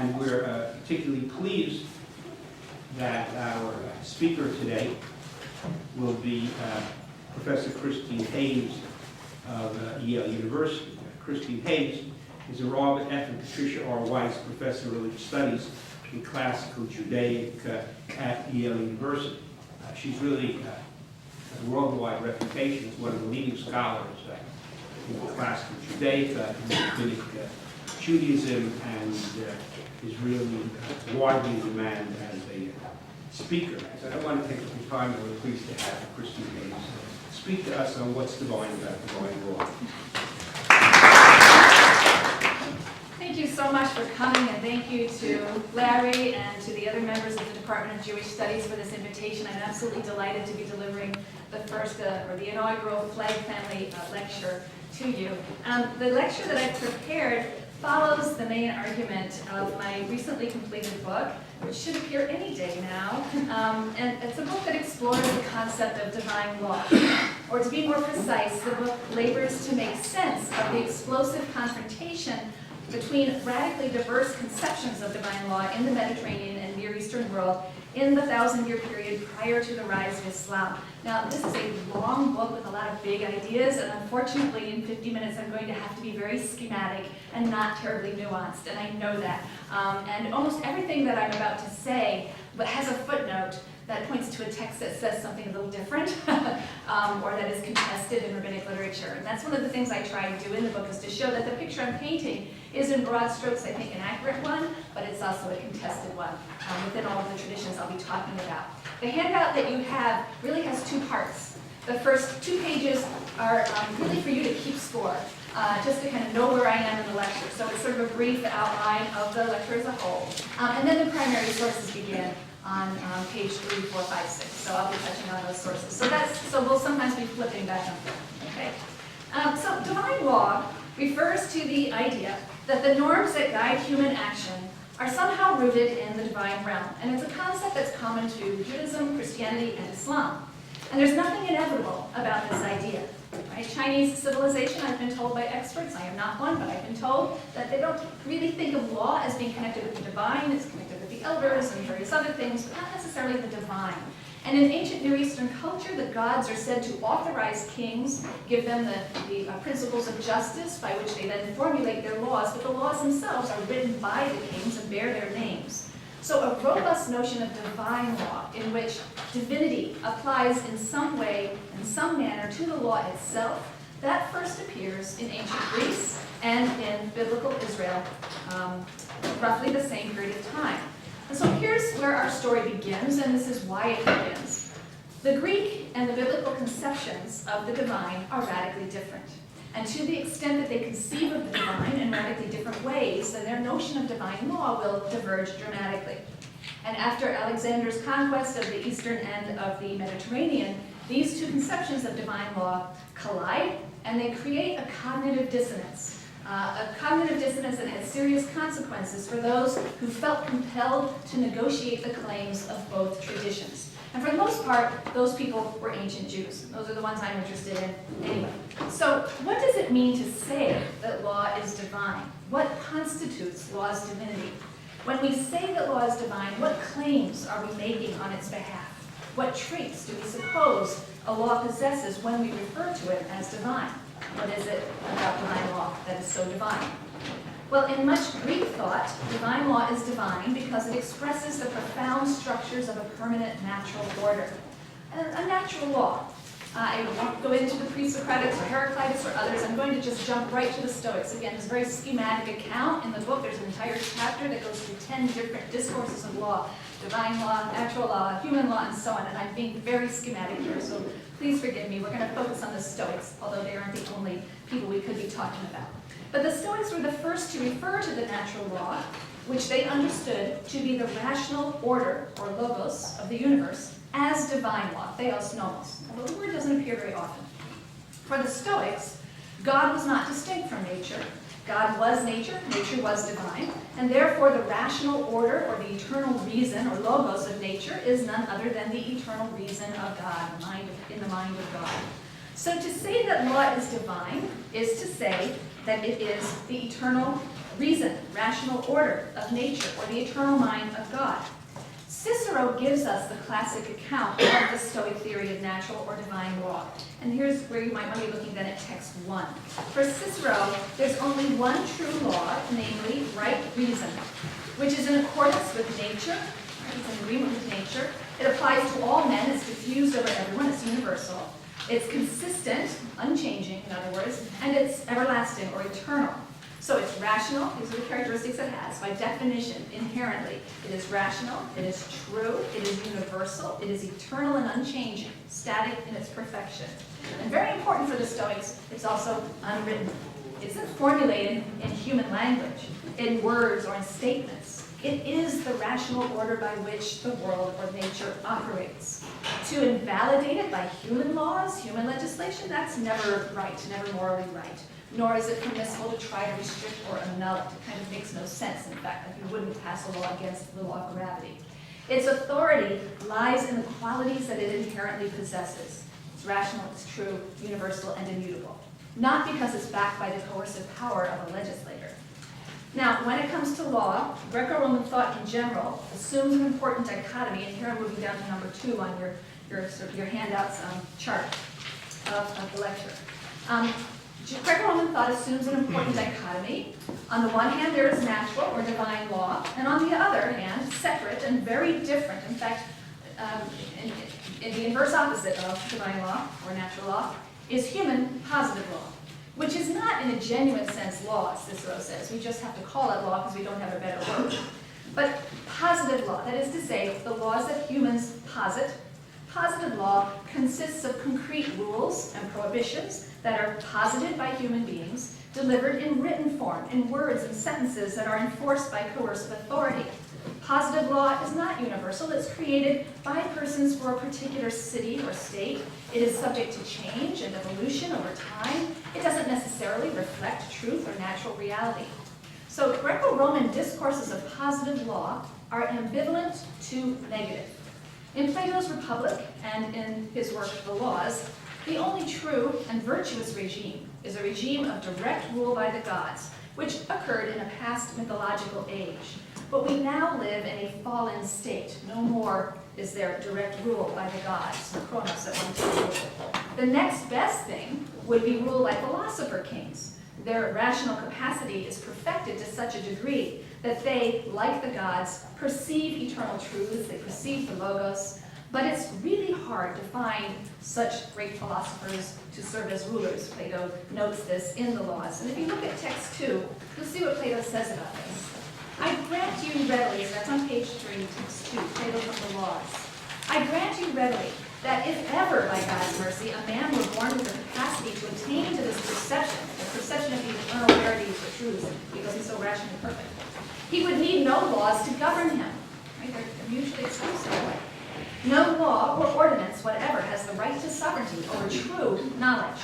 And we're particularly pleased that our speaker today will be Professor Christine Hayes of Yale University. Christine Hayes is a Robert F. and Patricia R. Weiss Professor of Religious Studies in Classical Judaic at Yale University. She's really a worldwide reputation as one of the leading scholars in Classical Judaic and Rabbinic Judaism, and is really widely in demand as a speaker. So I don't want to take up your time, but we're pleased to have Christine Hayes speak to us on what's divine about divine law. Thank you so much for coming, and thank you to Larry and to the other members of the Department of Jewish Studies for this invitation. I'm absolutely delighted to be delivering the first, or the inaugural Flegg family lecture to you. The lecture that I've prepared follows the main argument of my recently completed book, which should appear any day now. And it's a book that explores the concept of divine law. Or to be more precise, the book labors to make sense of the explosive confrontation between radically diverse conceptions of divine law in the Mediterranean and Near Eastern world in the 1,000-year period prior to the rise of Islam. Now, this is a long book with a lot of big ideas, and unfortunately, in 50 minutes, I'm going to have to be very schematic and not terribly nuanced, and I know that. And almost everything that I'm about to say has a footnote that points to a text that says something a little different, or that is contested in rabbinic literature. And that's one of the things I try to do in the book, is to show that the picture I'm painting is in broad strokes, I think, an accurate one, but it's also a contested one within all of the traditions I'll be talking about. The handout that you have really has two parts. The first 2 pages are really for you to keep score, just to kind of know where I am in the lecture. So it's sort of a brief outline of the lecture as a whole. And then the primary sources begin on page 3, 4, 5, 6. So I'll be touching on those sources. So we'll sometimes be flipping back and forth. Okay. So divine law refers to the idea that the norms that guide human action are somehow rooted in the divine realm. And it's a concept that's common to Judaism, Christianity, and Islam. And there's nothing inevitable about this idea. Right? Chinese civilization, I've been told by experts, I am not one, but I've been told that they don't really think of law as being connected with the divine. It's connected with the elders and various other things, but not necessarily the divine. And in ancient Near Eastern culture, the gods are said to authorize kings, give them the principles of justice by which they then formulate their laws, but the laws themselves are written by the kings and bear their names. So a robust notion of divine law, in which divinity applies in some way, in some manner, to the law itself, that first appears in ancient Greece and in biblical Israel, roughly the same period of time. And so here's where our story begins, and this is why it begins. The Greek and the biblical conceptions of the divine are radically different. And to the extent that they conceive of the divine in radically different ways, then their notion of divine law will diverge dramatically. And after Alexander's conquest of the eastern end of the Mediterranean, these two conceptions of divine law collide, and they create a cognitive dissonance. A cognitive dissonance that had serious consequences for those who felt compelled to negotiate the claims of both traditions. And for the most part, those people were ancient Jews. Those are the ones I'm interested in anyway. So what does it mean to say that law is divine? What constitutes law's divinity? When we say that law is divine, what claims are we making on its behalf? What traits do we suppose a law possesses when we refer to it as divine? What is it about divine law that is so divine? Well, in much Greek thought, divine law is divine because it expresses the profound structures of a permanent natural order. A natural law. I won't go into the pre-Socratics or Heraclitus or others. I'm going to just jump right to the Stoics. Again, it's a very schematic account in the book. There's an entire chapter that goes through 10 different discourses of law. Divine law, natural law, human law, and so on. And I'm being very schematic here, so please forgive me. We're going to focus on the Stoics, although they aren't the only people we could be talking about. But the Stoics were the first to refer to the natural law, which they understood to be the rational order, or logos, of the universe, as divine law, theos nomos. Although the word doesn't appear very often. For the Stoics, God was not distinct from nature. God was nature was divine, and therefore the rational order, or the eternal reason, or logos of nature, is none other than the eternal reason of God, in the mind of God. So to say that law is divine is to say that it is the eternal reason, rational order of nature, or the eternal mind of God. Cicero gives us the classic account of the Stoic theory of natural or divine law. And here's where you might want to be looking then at text 1. For Cicero, there's only one true law, namely right reason, which is in accordance with nature, right? It's in agreement with nature. It applies to all men, it's diffused over everyone, it's universal. It's consistent, unchanging, in other words, and it's everlasting or eternal. So it's rational, these are the characteristics it has. By definition, inherently, it is rational, it is true, it is universal, it is eternal and unchanging, static in its perfection. And very important for the Stoics, it's also unwritten. It isn't formulated in human language, in words or in statements. It is the rational order by which the world or nature operates. To invalidate it by human laws, human legislation, that's never right, never morally right. Nor is it permissible to try to restrict or annul it. It kind of makes no sense, in fact, like you wouldn't pass a law against the law of gravity. Its authority lies in the qualities that it inherently possesses. It's rational, it's true, universal, and immutable. Not because it's backed by the coercive power of a legislator. Now, when it comes to law, Greco-Roman thought in general assumes an important dichotomy, and here I'm moving down to number 2 on your handouts chart of the lecture. Greco-Roman thought assumes an important dichotomy. On the one hand, there is natural or divine law, and on the other hand, separate and very different. In fact, in the inverse opposite of divine law or natural law is human positive law, which is not in a genuine sense law, Cicero says. We just have to call it law because we don't have a better word. But positive law, that is to say, the laws that humans posit. Positive law consists of concrete rules and prohibitions that are posited by human beings, delivered in written form, in words and sentences that are enforced by coercive authority. Positive law is not universal. It's created by persons for a particular city or state. It is subject to change and evolution over time. It doesn't necessarily reflect truth or natural reality. So Greco-Roman discourses of positive law are ambivalent to negative. In Plato's Republic and in his work, The Laws, the only true and virtuous regime is a regime of direct rule by the gods, which occurred in a past mythological age. But we now live in a fallen state. No more is there direct rule by the gods, the Chronos at one time. The next best thing would be rule by philosopher kings. Their rational capacity is perfected to such a degree that they, like the gods, perceive eternal truths, they perceive the logos, but it's really hard to find such great philosophers to serve as rulers. Plato notes this in the Laws. And if you look at text 2, you'll see what Plato says about this. I grant you readily, so that's on page 3, text 2, Plato from the Laws. I grant you readily that if ever, by God's mercy, a man were born with the capacity to attain to this perception, the perception of the eternal verities or truths, because he's so rational and perfect, he would need no laws to govern him. Right? They're mutually exclusive. No law or ordinance whatever has the right to sovereignty over true knowledge.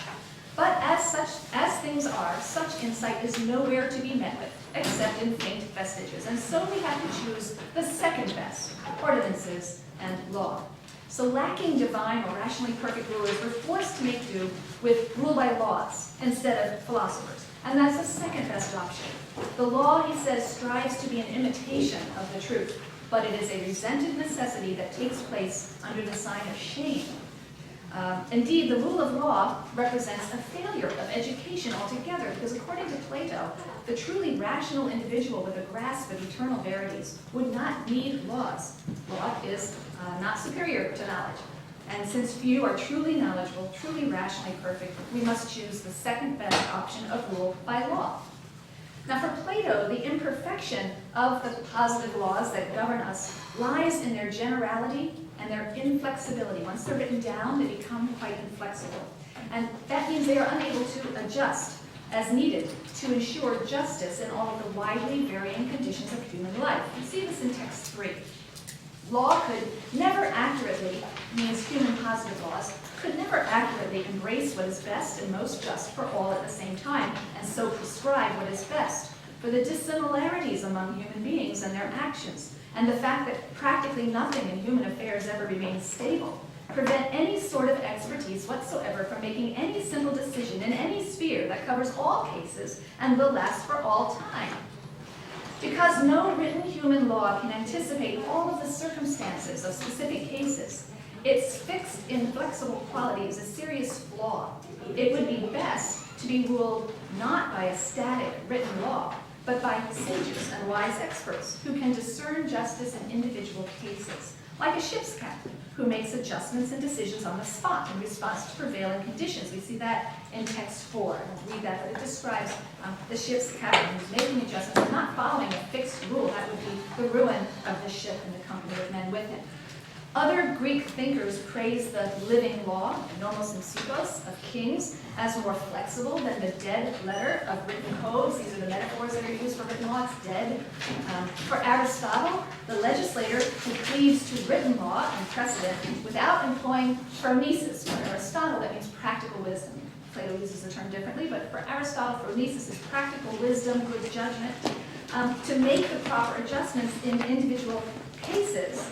But as things are, such insight is nowhere to be met with, except in faint vestiges. And so we have to choose the second best, ordinances and law. So lacking divine or rationally perfect rulers, we're forced to make do with rule by laws instead of philosophers. And that's the second best option. The law, he says, strives to be an imitation of the truth, but it is a resented necessity that takes place under the sign of shame. Indeed, the rule of law represents a failure of education altogether, because according to Plato, the truly rational individual with a grasp of eternal verities would not need laws. Law is not superior to knowledge. And since few are truly knowledgeable, truly rationally perfect, we must choose the second best option of rule by law. Now for Plato, the imperfection of the positive laws that govern us lies in their generality and their inflexibility. Once they're written down, they become quite inflexible. And that means they are unable to adjust as needed to ensure justice in all of the widely varying conditions of human life. You see this in text 3. Law could never accurately, means human positive laws, could never accurately embrace what is best and most just for all at the same time, and so prescribe what is best. For the dissimilarities among human beings and their actions, and the fact that practically nothing in human affairs ever remains stable, prevent any sort of expertise whatsoever from making any simple decision in any sphere that covers all cases and will last for all time. Because no written human law can anticipate all of the circumstances of specific cases, its fixed, inflexible quality is a serious flaw. It would be best to be ruled not by a static written law, but by sages and wise experts who can discern justice in individual cases, like a ship's captain who makes adjustments and decisions on the spot in response to prevailing conditions. We see that in text 4. I won't read that, but it describes the ship's captain who's making adjustments and not following a fixed rule. That would be the ruin of the ship and the company of men with it. Other Greek thinkers praise the living law, nomos and psychos, of kings as more flexible than the dead letter of written codes. These are the metaphors that are used for written law. It's dead. For Aristotle, the legislator who cleaves to written law and precedent without employing phronesis. For Aristotle, that means practical wisdom. Plato uses the term differently, but for Aristotle, phronesis is practical wisdom, good judgment, to make the proper adjustments in individual cases.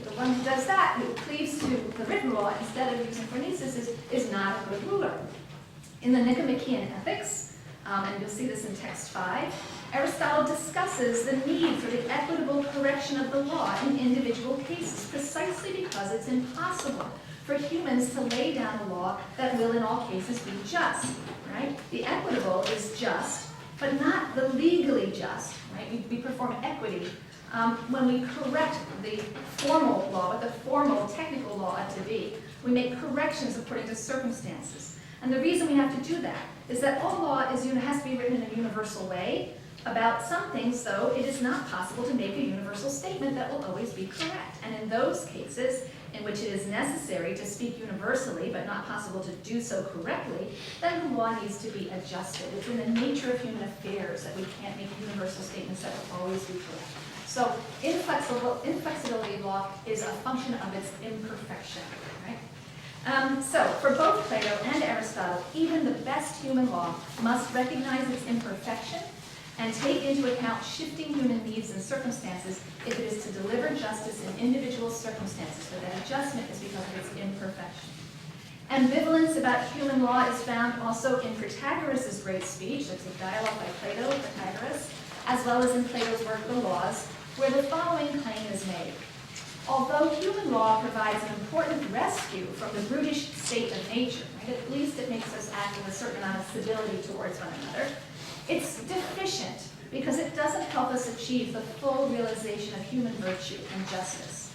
The one who does that, who cleaves to the written law instead of using phronesis, is not a good ruler. In the Nicomachean Ethics, and you'll see this in text 5, Aristotle discusses the need for the equitable correction of the law in individual cases, precisely because it's impossible for humans to lay down a law that will in all cases be just, right? The equitable is just, but not the legally just, right? We perform equity when we correct the formal law, what the formal technical law ought to be. We make corrections according to circumstances. And the reason we have to do that is that all law has to be written in a universal way. About some things, though, it is not possible to make a universal statement that will always be correct. And in those cases in which it is necessary to speak universally but not possible to do so correctly, then the law needs to be adjusted. It's in the nature of human affairs that we can't make universal statements that will always be correct. So inflexibility of law is a function of its imperfection, right? So for both Plato and Aristotle, even the best human law must recognize its imperfection and take into account shifting human needs and circumstances if it is to deliver justice in individual circumstances. But that adjustment is because of its imperfection. Ambivalence about human law is found also in Protagoras' great speech. There's a dialogue by Plato and Protagoras, as well as in Plato's work, The Laws, where the following claim is made. Although human law provides an important rescue from the brutish state of nature, right, at least it makes us act with a certain amount of civility towards one another, it's deficient because it doesn't help us achieve the full realization of human virtue and justice.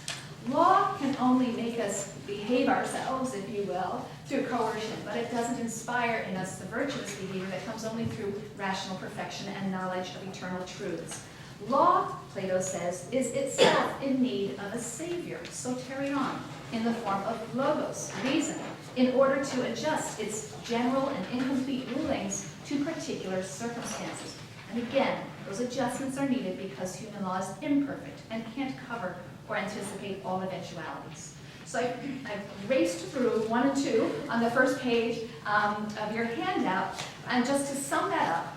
Law can only make us behave ourselves, if you will, through coercion, but it doesn't inspire in us the virtuous behavior that comes only through rational perfection and knowledge of eternal truths. Law, Plato says, is itself in need of a savior, soterion, in the form of logos, reason, in order to adjust its general and incomplete rulings to particular circumstances. And again, those adjustments are needed because human law is imperfect and can't cover or anticipate all eventualities. So I've raced through 1 and 2 on the first page of your handout, and just to sum that up,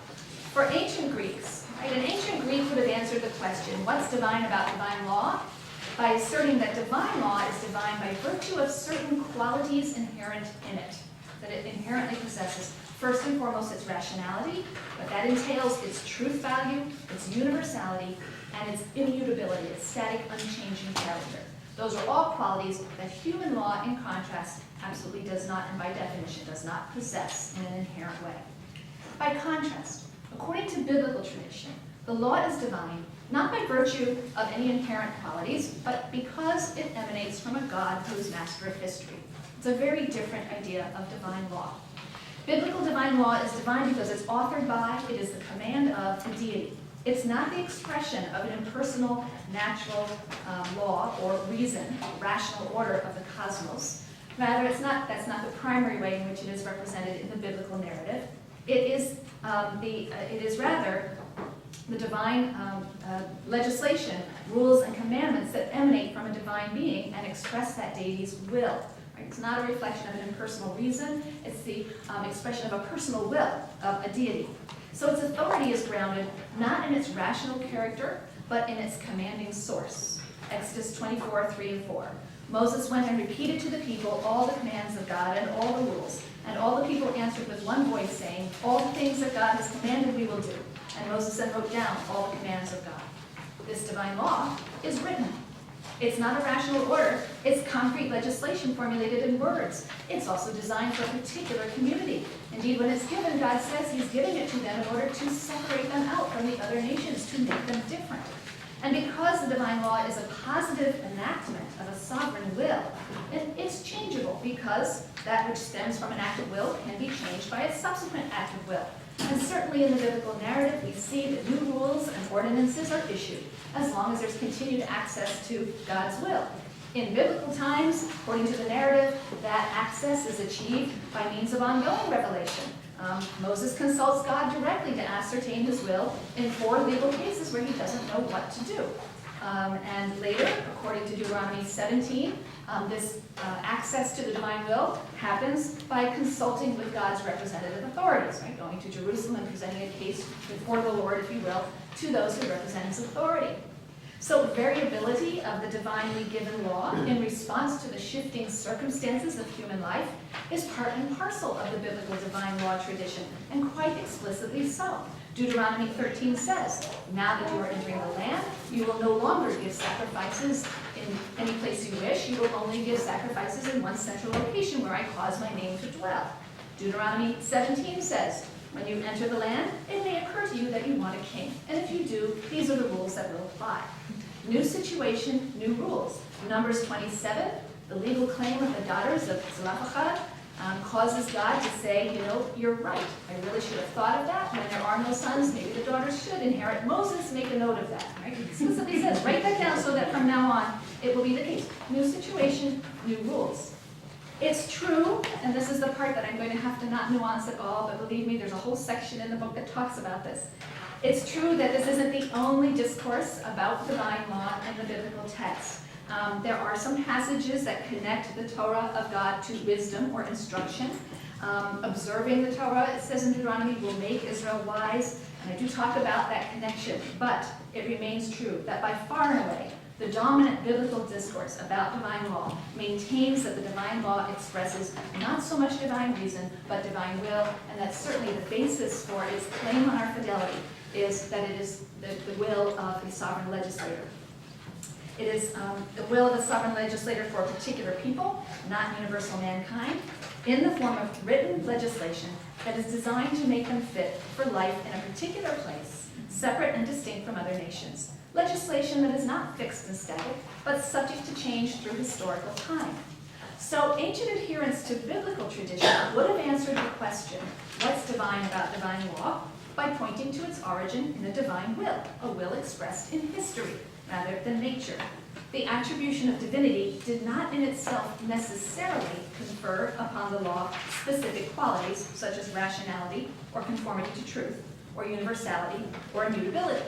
for ancient Greeks, right, an ancient Greek would have answered the question, what's divine about divine law? By asserting that divine law is divine by virtue of certain qualities inherent in it, that it inherently possesses. First and foremost, its rationality, but that entails its truth value, its universality, and its immutability, its static, unchanging character. Those are all qualities that human law, in contrast, absolutely does not, and by definition, does not possess in an inherent way. By contrast, according to biblical tradition, the law is divine, not by virtue of any inherent qualities, but because it emanates from a God who is master of history. It's a very different idea of divine law. Biblical divine law is divine because it's authored by, it is the command of a deity. It's not the expression of an impersonal, natural law or reason, rational order of the cosmos. Rather, that's not the primary way in which it is represented in the biblical narrative. It is rather the divine legislation, rules, and commandments that emanate from a divine being and express that deity's will. Right? It's not a reflection of an impersonal reason. It's the expression of a personal will of a deity. So its authority is grounded not in its rational character, but in its commanding source. Exodus 24, 3 and 4. Moses went and repeated to the people all the commands of God and all the rules. And all the people answered with one voice, saying, all the things that God has commanded we will do. and Moses then wrote down all the commands of God. This divine law is written. It's not a rational order. It's concrete legislation formulated in words. It's also designed for a particular community. Indeed, when it's given, God says he's giving it to them in order to separate them out from the other nations, to make them different. And because the divine law is a positive enactment of a sovereign will, it's changeable because that which stems from an act of will can be changed by a subsequent act of will. And certainly in the biblical narrative, we see that new rules and ordinances are issued as long as there's continued access to God's will. In biblical times, according to the narrative, that access is achieved by means of ongoing revelation. Moses consults God directly to ascertain his will in 4 legal cases where he doesn't know what to do. And later, according to Deuteronomy 17, this access to the divine will happens by consulting with God's representative authorities, right? Going to Jerusalem and presenting a case before the Lord, if you will, to those who represent his authority. So variability of the divinely given law in response to the shifting circumstances of human life is part and parcel of the biblical divine law tradition, and quite explicitly so. Deuteronomy 13 says, now that you are entering the land, you will no longer give sacrifices in any place you wish. You will only give sacrifices in one central location where I cause my name to dwell. Deuteronomy 17 says, when you enter the land, it may occur to you that you want a king. And if you do, these are the rules that will apply. New situation, new rules. Numbers 27, the legal claim of the daughters of Zelophehad, causes God to say, you're right. I really should have thought of that. When there are no sons, maybe the daughters should inherit. Moses, make a note of that. Right? It explicitly says, write that down so that from now on it will be the case. New situation, new rules. It's true, and this is the part that I'm going to have to not nuance at all, but believe me, there's a whole section in the book that talks about this. It's true that this isn't the only discourse about divine law in the biblical text. There are some passages that connect the Torah of God to wisdom or instruction. Observing the Torah, it says in Deuteronomy, will make Israel wise, and I do talk about that connection, but it remains true that by far and away, the dominant biblical discourse about divine law maintains that the divine law expresses not so much divine reason, but divine will, and that certainly the basis for its claim on our fidelity is that it is the will of a sovereign legislator. It is the will of a sovereign legislator for a particular people, not universal mankind, in the form of written legislation that is designed to make them fit for life in a particular place, separate and distinct from other nations. Legislation that is not fixed and static, but subject to change through historical time. So ancient adherents to biblical tradition would have answered the question, what's divine about divine law, by pointing to its origin in a divine will, a will expressed in history rather than nature. The attribution of divinity did not in itself necessarily confer upon the law specific qualities such as rationality or conformity to truth or universality or immutability.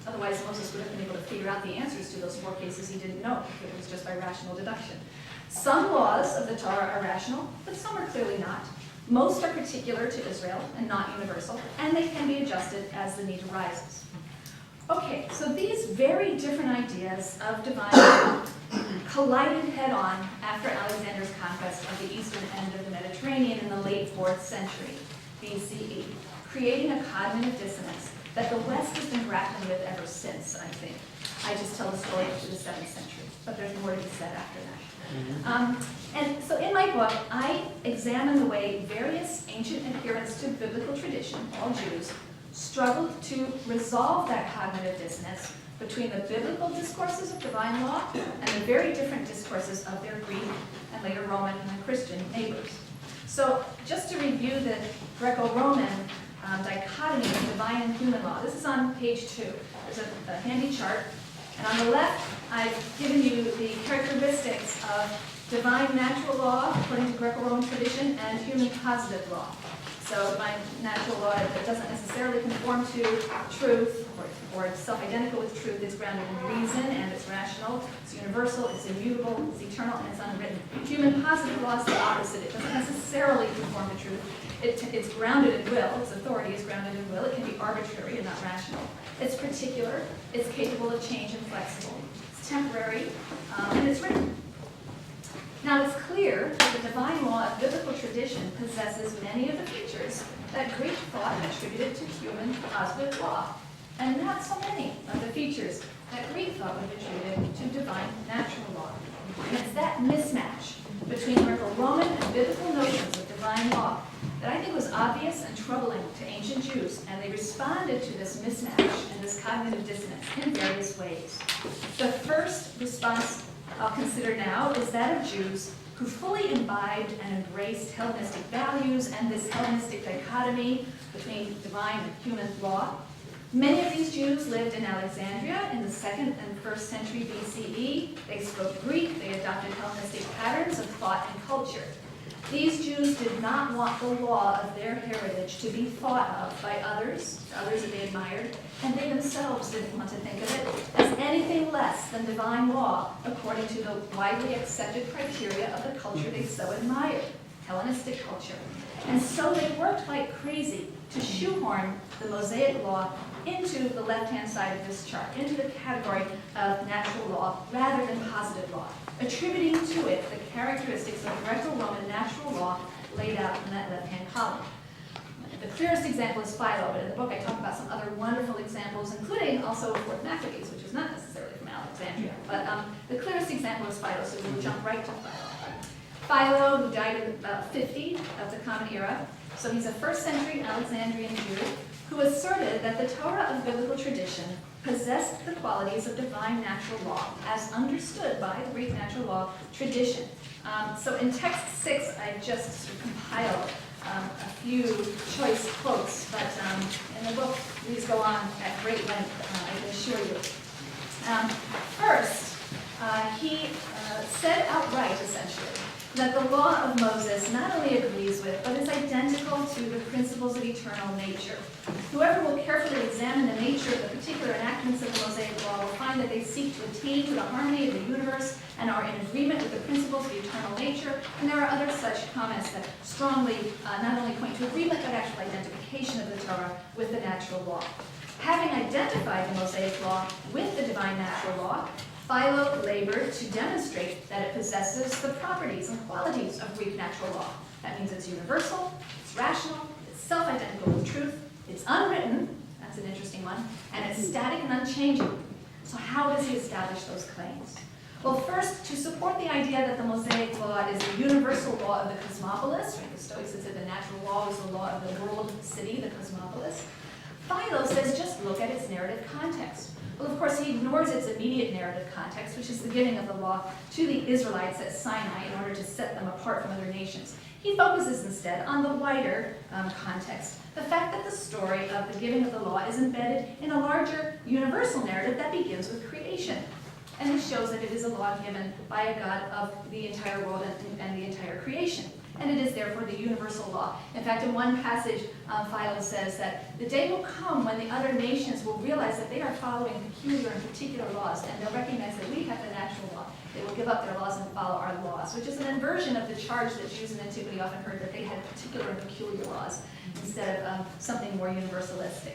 Otherwise, Moses would have been able to figure out the answers to those 4 cases he didn't know if it was just by rational deduction. Some laws of the Torah are rational, but some are clearly not. Most are particular to Israel and not universal, and they can be adjusted as the need arises. Okay, so these very different ideas of divine law collided head-on after Alexander's conquest of the eastern end of the Mediterranean in the late 4th century BCE, creating a cognitive dissonance that the West has been grappling with ever since, I think. I just tell the story up to the 7th century, but there's more to be said after that. And so in my book, I examine the way various ancient adherents to biblical tradition, all Jews, struggled to resolve that cognitive dissonance between the biblical discourses of divine law and the very different discourses of their Greek and later Roman and Christian neighbors. So just to review the Greco-Roman dichotomy of divine and human law. This is on page 2. There's a handy chart. And on the left, I've given you the characteristics of divine natural law, according to Greco-Roman tradition, and human positive law. So divine natural law that doesn't necessarily conform to truth or self-identical with truth. It's grounded in reason and it's rational. It's universal, it's immutable, it's eternal, and it's unwritten. Human positive law is the opposite. It doesn't necessarily conform to truth. It's grounded in will. Its authority is grounded in will. It can be arbitrary and not rational. It's particular. It's capable of change and flexible. It's temporary, and it's written. Now, it's clear that the divine law of biblical tradition possesses many of the features that Greek thought attributed to human positive law, and not so many of the features that Greek thought would attributed to divine natural law. And it's that mismatch between Greco-Roman and biblical notions of divine law that I think was obvious and troubling to ancient Jews, and they responded to this mismatch and this cognitive dissonance in various ways. The first response I'll consider now is that of Jews who fully imbibed and embraced Hellenistic values and this Hellenistic dichotomy between divine and human law. Many of these Jews lived in Alexandria in the 2nd and 1st century BCE. They spoke Greek, they adopted Hellenistic patterns of thought and culture. These Jews did not want the law of their heritage to be thought of by others that they admired, and they themselves didn't want to think of it as anything less than divine law according to the widely accepted criteria of the culture they so admired, Hellenistic culture. And so they worked like crazy to shoehorn the Mosaic law into the left-hand side of this chart, into the category of natural law rather than positive law, attributing to it the characteristics of Greco-Roman natural law laid out in that left-hand column. The clearest example is Philo, but in the book I talk about some other wonderful examples, including also Fourth Maccabees, which is not necessarily from Alexandria. But the clearest example is Philo, so we'll jump right to Philo. Philo, who died in about 50 of the Common Era, so he's a 1st century Alexandrian Jew who asserted that the Torah of biblical tradition possessed the qualities of divine natural law as understood by the Greek natural law tradition. So in text 6, I just sort of compiled a few choice quotes, but in the book these go on at great length, I can assure you. First, he said outright, essentially, that the law of Moses not only agrees with, but is identical to the principles of eternal nature. Whoever will carefully examine the nature of the particular enactments of the Mosaic law will find that they seek to attain to the harmony of the universe and are in agreement with the principles of eternal nature. And there are other such comments that strongly not only point to agreement, but actual identification of the Torah with the natural law. Having identified the Mosaic law with the divine natural law, Philo labored to demonstrate that it possesses the properties and qualities of Greek natural law. That means it's universal, it's rational, it's self-identical with truth, it's unwritten, that's an interesting one, and it's static and unchanging. So how does he establish those claims? Well, first, to support the idea that the Mosaic law is a universal law of the cosmopolis, right? The Stoics had said the natural law is the law of the world city, the cosmopolis. Philo says just look at its narrative context. Well, of course, he ignores its immediate narrative context, which is the giving of the law to the Israelites at Sinai in order to set them apart from other nations. He focuses instead on the wider context, the fact that the story of the giving of the law is embedded in a larger universal narrative that begins with creation. And he shows that it is a law given by a God of the entire world and the entire creation. And it is therefore the universal law. In fact, in one passage, Philo says that the day will come when the other nations will realize that they are following peculiar and particular laws, and they'll recognize that we have the natural law. They will give up their laws and follow our laws, which is an inversion of the charge that Jews in antiquity often heard that they had particular and peculiar laws instead of something more universalistic.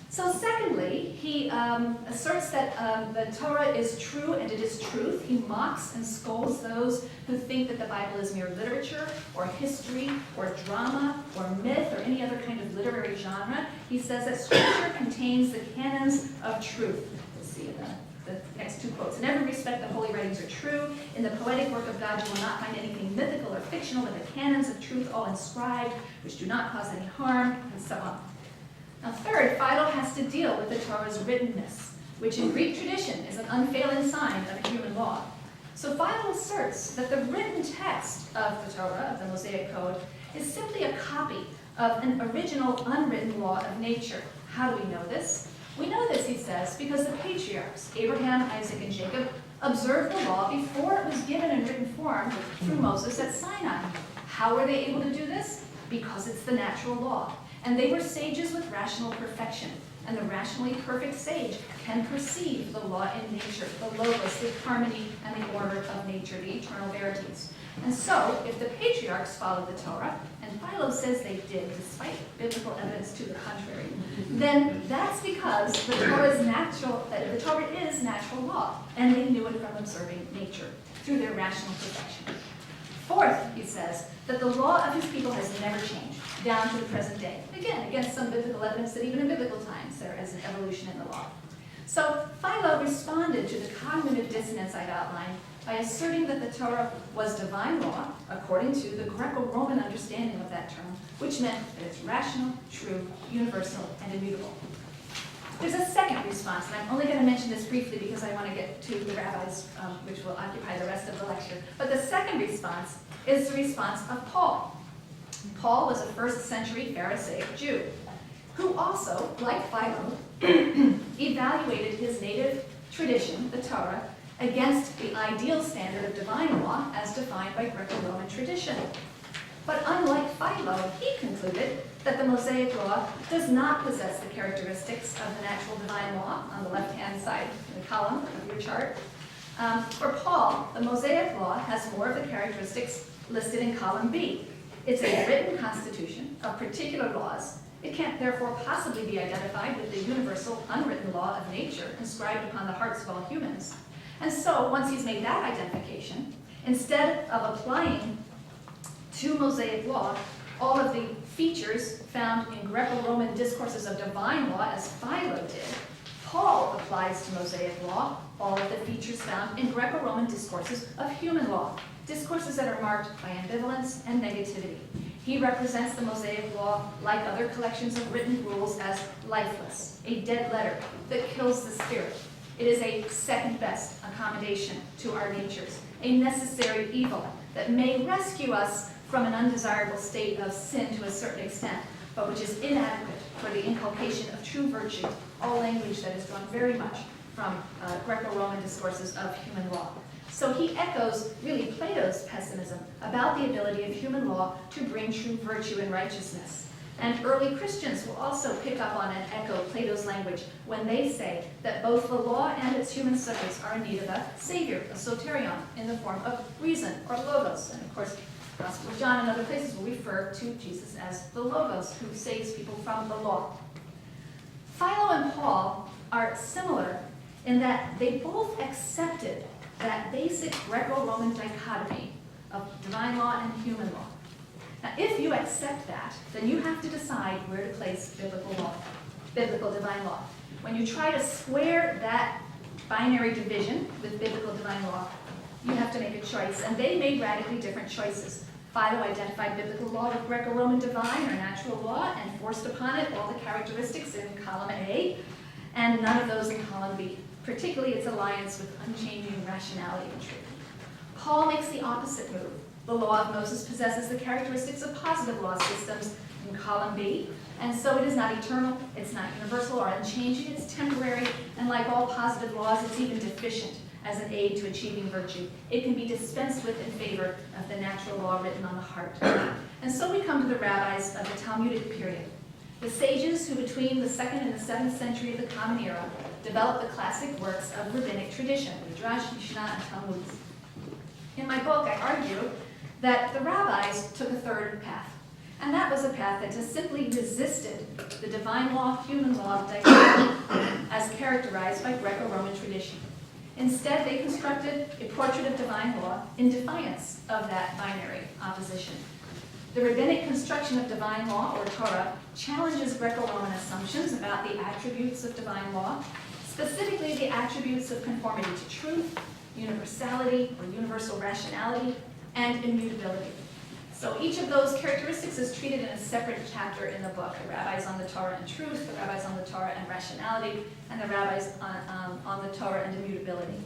So secondly, he asserts that the Torah is true and it is truth. He mocks and scolds those who think that the Bible is mere literature or history or drama or myth or any other kind of literary genre. He says that Scripture contains the canons of truth. Let's see the next two quotes. In every respect, the holy writings are true. In the poetic work of God, you will not find anything mythical or fictional, but the canons of truth all inscribed, which do not cause any harm, and so on. Now third, Philo has to deal with the Torah's writtenness, which in Greek tradition is an unfailing sign of human law. So Philo asserts that the written text of the Torah, of the Mosaic Code, is simply a copy of an original unwritten law of nature. How do we know this? We know this, he says, because the patriarchs, Abraham, Isaac, and Jacob, observed the law before it was given in written form through Moses at Sinai. How were they able to do this? Because it's the natural law. And they were sages with rational perfection. And the rationally perfect sage can perceive the law in nature, the logos, the harmony, and the order of nature, the eternal verities. And so, if the patriarchs followed the Torah, and Philo says they did, despite biblical evidence to the contrary, then that's because the Torah is natural law, and they knew it from observing nature. through their rational perfection. Fourth, he says, that the law of his people has never changed, down to the present day. Again, against some biblical evidence that even in biblical times there is an evolution in the law. So Philo responded to the cognitive dissonance I'd outlined by asserting that the Torah was divine law, according to the Greco-Roman understanding of that term, which meant that it's rational, true, universal, and immutable. There's a second response, and I'm only going to mention this briefly because I want to get to the rabbis, which will occupy the rest of the lecture. But the second response is the response of Paul. Paul was a first-century Pharisaic Jew, who also, like Philo, evaluated his native tradition, the Torah, against the ideal standard of divine law as defined by Greco-Roman tradition. But unlike Philo, he concluded that the Mosaic law does not possess the characteristics of the natural divine law on the left-hand side of the column of your chart. For Paul, the Mosaic law has more of the characteristics listed in column B. It's a written constitution of particular laws. It can't therefore possibly be identified with the universal unwritten law of nature inscribed upon the hearts of all humans. And so, once he's made that identification, instead of applying to Mosaic law all of the features found in Greco-Roman discourses of divine law, as Philo did, Paul applies to Mosaic law all of the features found in Greco-Roman discourses of human law, discourses that are marked by ambivalence and negativity. He represents the Mosaic law, like other collections of written rules, as lifeless, a dead letter that kills the spirit. It is a second-best accommodation to our natures, a necessary evil that may rescue us from an undesirable state of sin to a certain extent, but which is inadequate for the inculcation of true virtue, all language that is drawn very much from Greco-Roman discourses of human law. So he echoes, really, Plato's pessimism about the ability of human law to bring true virtue and righteousness. And early Christians will also pick up on and echo Plato's language when they say that both the law and its human subjects are in need of a savior, a soterion, in the form of reason, or logos. And of course, the Gospel of John and other places will refer to Jesus as the logos, who saves people from the law. Philo and Paul are similar in that they both accepted that basic Greco-Roman dichotomy of divine law and human law. Now, if you accept that, then you have to decide where to place biblical law, biblical divine law. When you try to square that binary division with biblical divine law, you have to make a choice, and they made radically different choices. Philo identified biblical law with Greco-Roman divine or natural law and forced upon it all the characteristics in column A, and none of those in column B, particularly its alliance with unchanging rationality and truth. Paul makes the opposite move. The law of Moses possesses the characteristics of positive law systems in column B, and so it is not eternal, it's not universal or unchanging, it's temporary, and like all positive laws, it's even deficient as an aid to achieving virtue. It can be dispensed with in favor of the natural law written on the heart. And so we come to the rabbis of the Talmudic period, the sages who between the 2nd and the 7th century of the Common Era developed the classic works of rabbinic tradition, Midrash, Mishnah, and Talmud. In my book, I argue that the rabbis took a third path, and that was a path that just simply resisted the divine law, human law dichotomy as characterized by Greco-Roman tradition. Instead, they constructed a portrait of divine law in defiance of that binary opposition. The rabbinic construction of divine law, or Torah, challenges Greco-Roman assumptions about the attributes of divine law, specifically the attributes of conformity to truth, universality or universal rationality, and immutability. So each of those characteristics is treated in a separate chapter in the book. The rabbis on the Torah and truth, the rabbis on the Torah and rationality, and the rabbis on the Torah and immutability.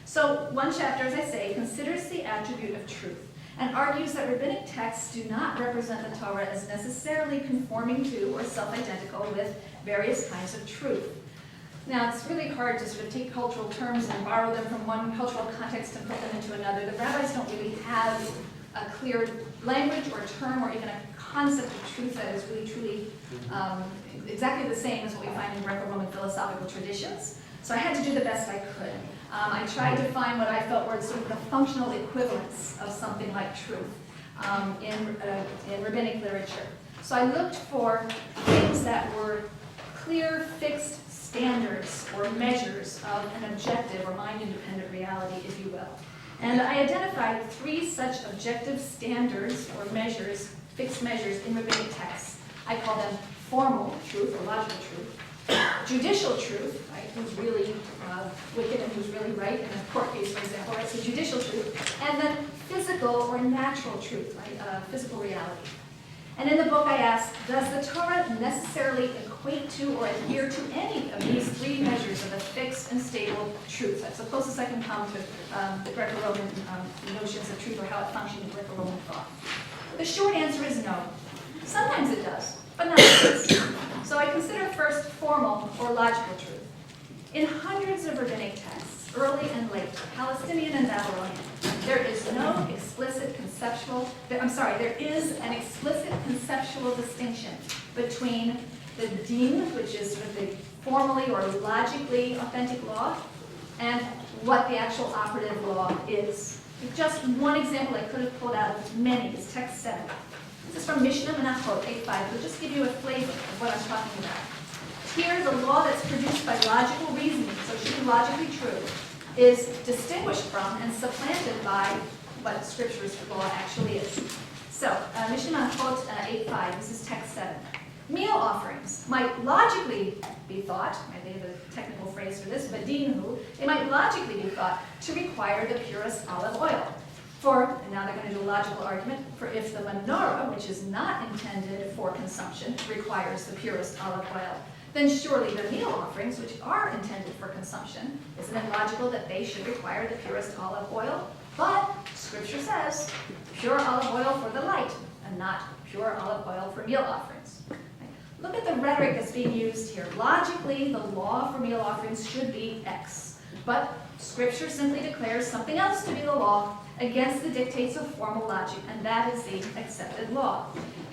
So one chapter, as I say, considers the attribute of truth and argues that rabbinic texts do not represent the Torah as necessarily conforming to or self-identical with various kinds of truth. Now, it's really hard to sort of take cultural terms and borrow them from one cultural context and put them into another. The rabbis don't really have a clear language or term or even a concept of truth that is really truly exactly the same as what we find in Greco-Roman philosophical traditions. So I had to do the best I could. I tried to find what I felt were sort of the functional equivalents of something like truth in rabbinic literature. So I looked for things that were clear, fixed standards or measures of an objective or mind-independent reality, if you will. And I identified 3 such objective standards or measures, fixed measures in rabbinic texts. I call them formal truth or logical truth, judicial truth, right, who's really wicked and who's really right in a court case, for example, right, so judicial truth, and then physical or natural truth, right, physical reality. And in the book I asked, does the Torah necessarily equate to or adhere to any of these 3 measures of a fixed and stable truth? That's the closest I can come to the Greco-Roman notions of truth or how it functioned in Greco-Roman thought. The short answer is no. Sometimes it does, but not always. So I consider first formal or logical truth. In hundreds of rabbinic texts, early and late, Palestinian and Babylonian, there is an explicit conceptual distinction between the din, which is sort of the formally or logically authentic law, and what the actual operative law is. Just one example I could have pulled out of many is text 7. This is from Mishnah Menachot 8.5. It'll just give you a flavor of what I'm talking about. Here, the law that's produced by logical reasoning, so it should be logically true, is distinguished from and supplanted by what Scripture's law actually is. So, Mishnah Menachot 8.5, this is text 7. Meal offerings might logically be thought, they have a technical phrase for this, but dinhu, they might logically be thought to require the purest olive oil. And now they're going to do a logical argument, for if the menorah, which is not intended for consumption, requires the purest olive oil, then surely the meal offerings, which are intended for consumption, isn't it logical that they should require the purest olive oil? But Scripture says, pure olive oil for the light, and not pure olive oil for meal offerings. Look at the rhetoric that's being used here. Logically, the law for meal offerings should be X, but Scripture simply declares something else to be the law against the dictates of formal logic, and that is the accepted law.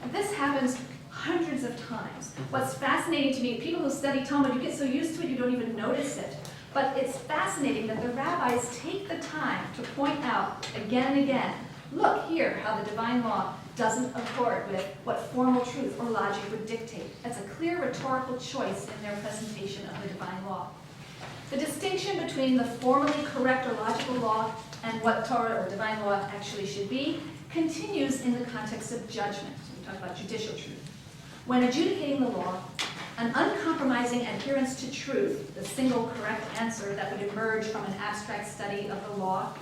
And this happens hundreds of times. What's fascinating to me, people who study Talmud, you get so used to it you don't even notice it. But it's fascinating that the rabbis take the time to point out again and again, look here how the divine law doesn't accord with what formal truth or logic would dictate. That's a clear rhetorical choice in their presentation of the divine law. The distinction between the formally correct or logical law and what Torah or divine law actually should be continues in the context of judgment. So we talk about judicial truth. When adjudicating the law, an uncompromising adherence to truth, the single correct answer that would emerge from an abstract study of the law,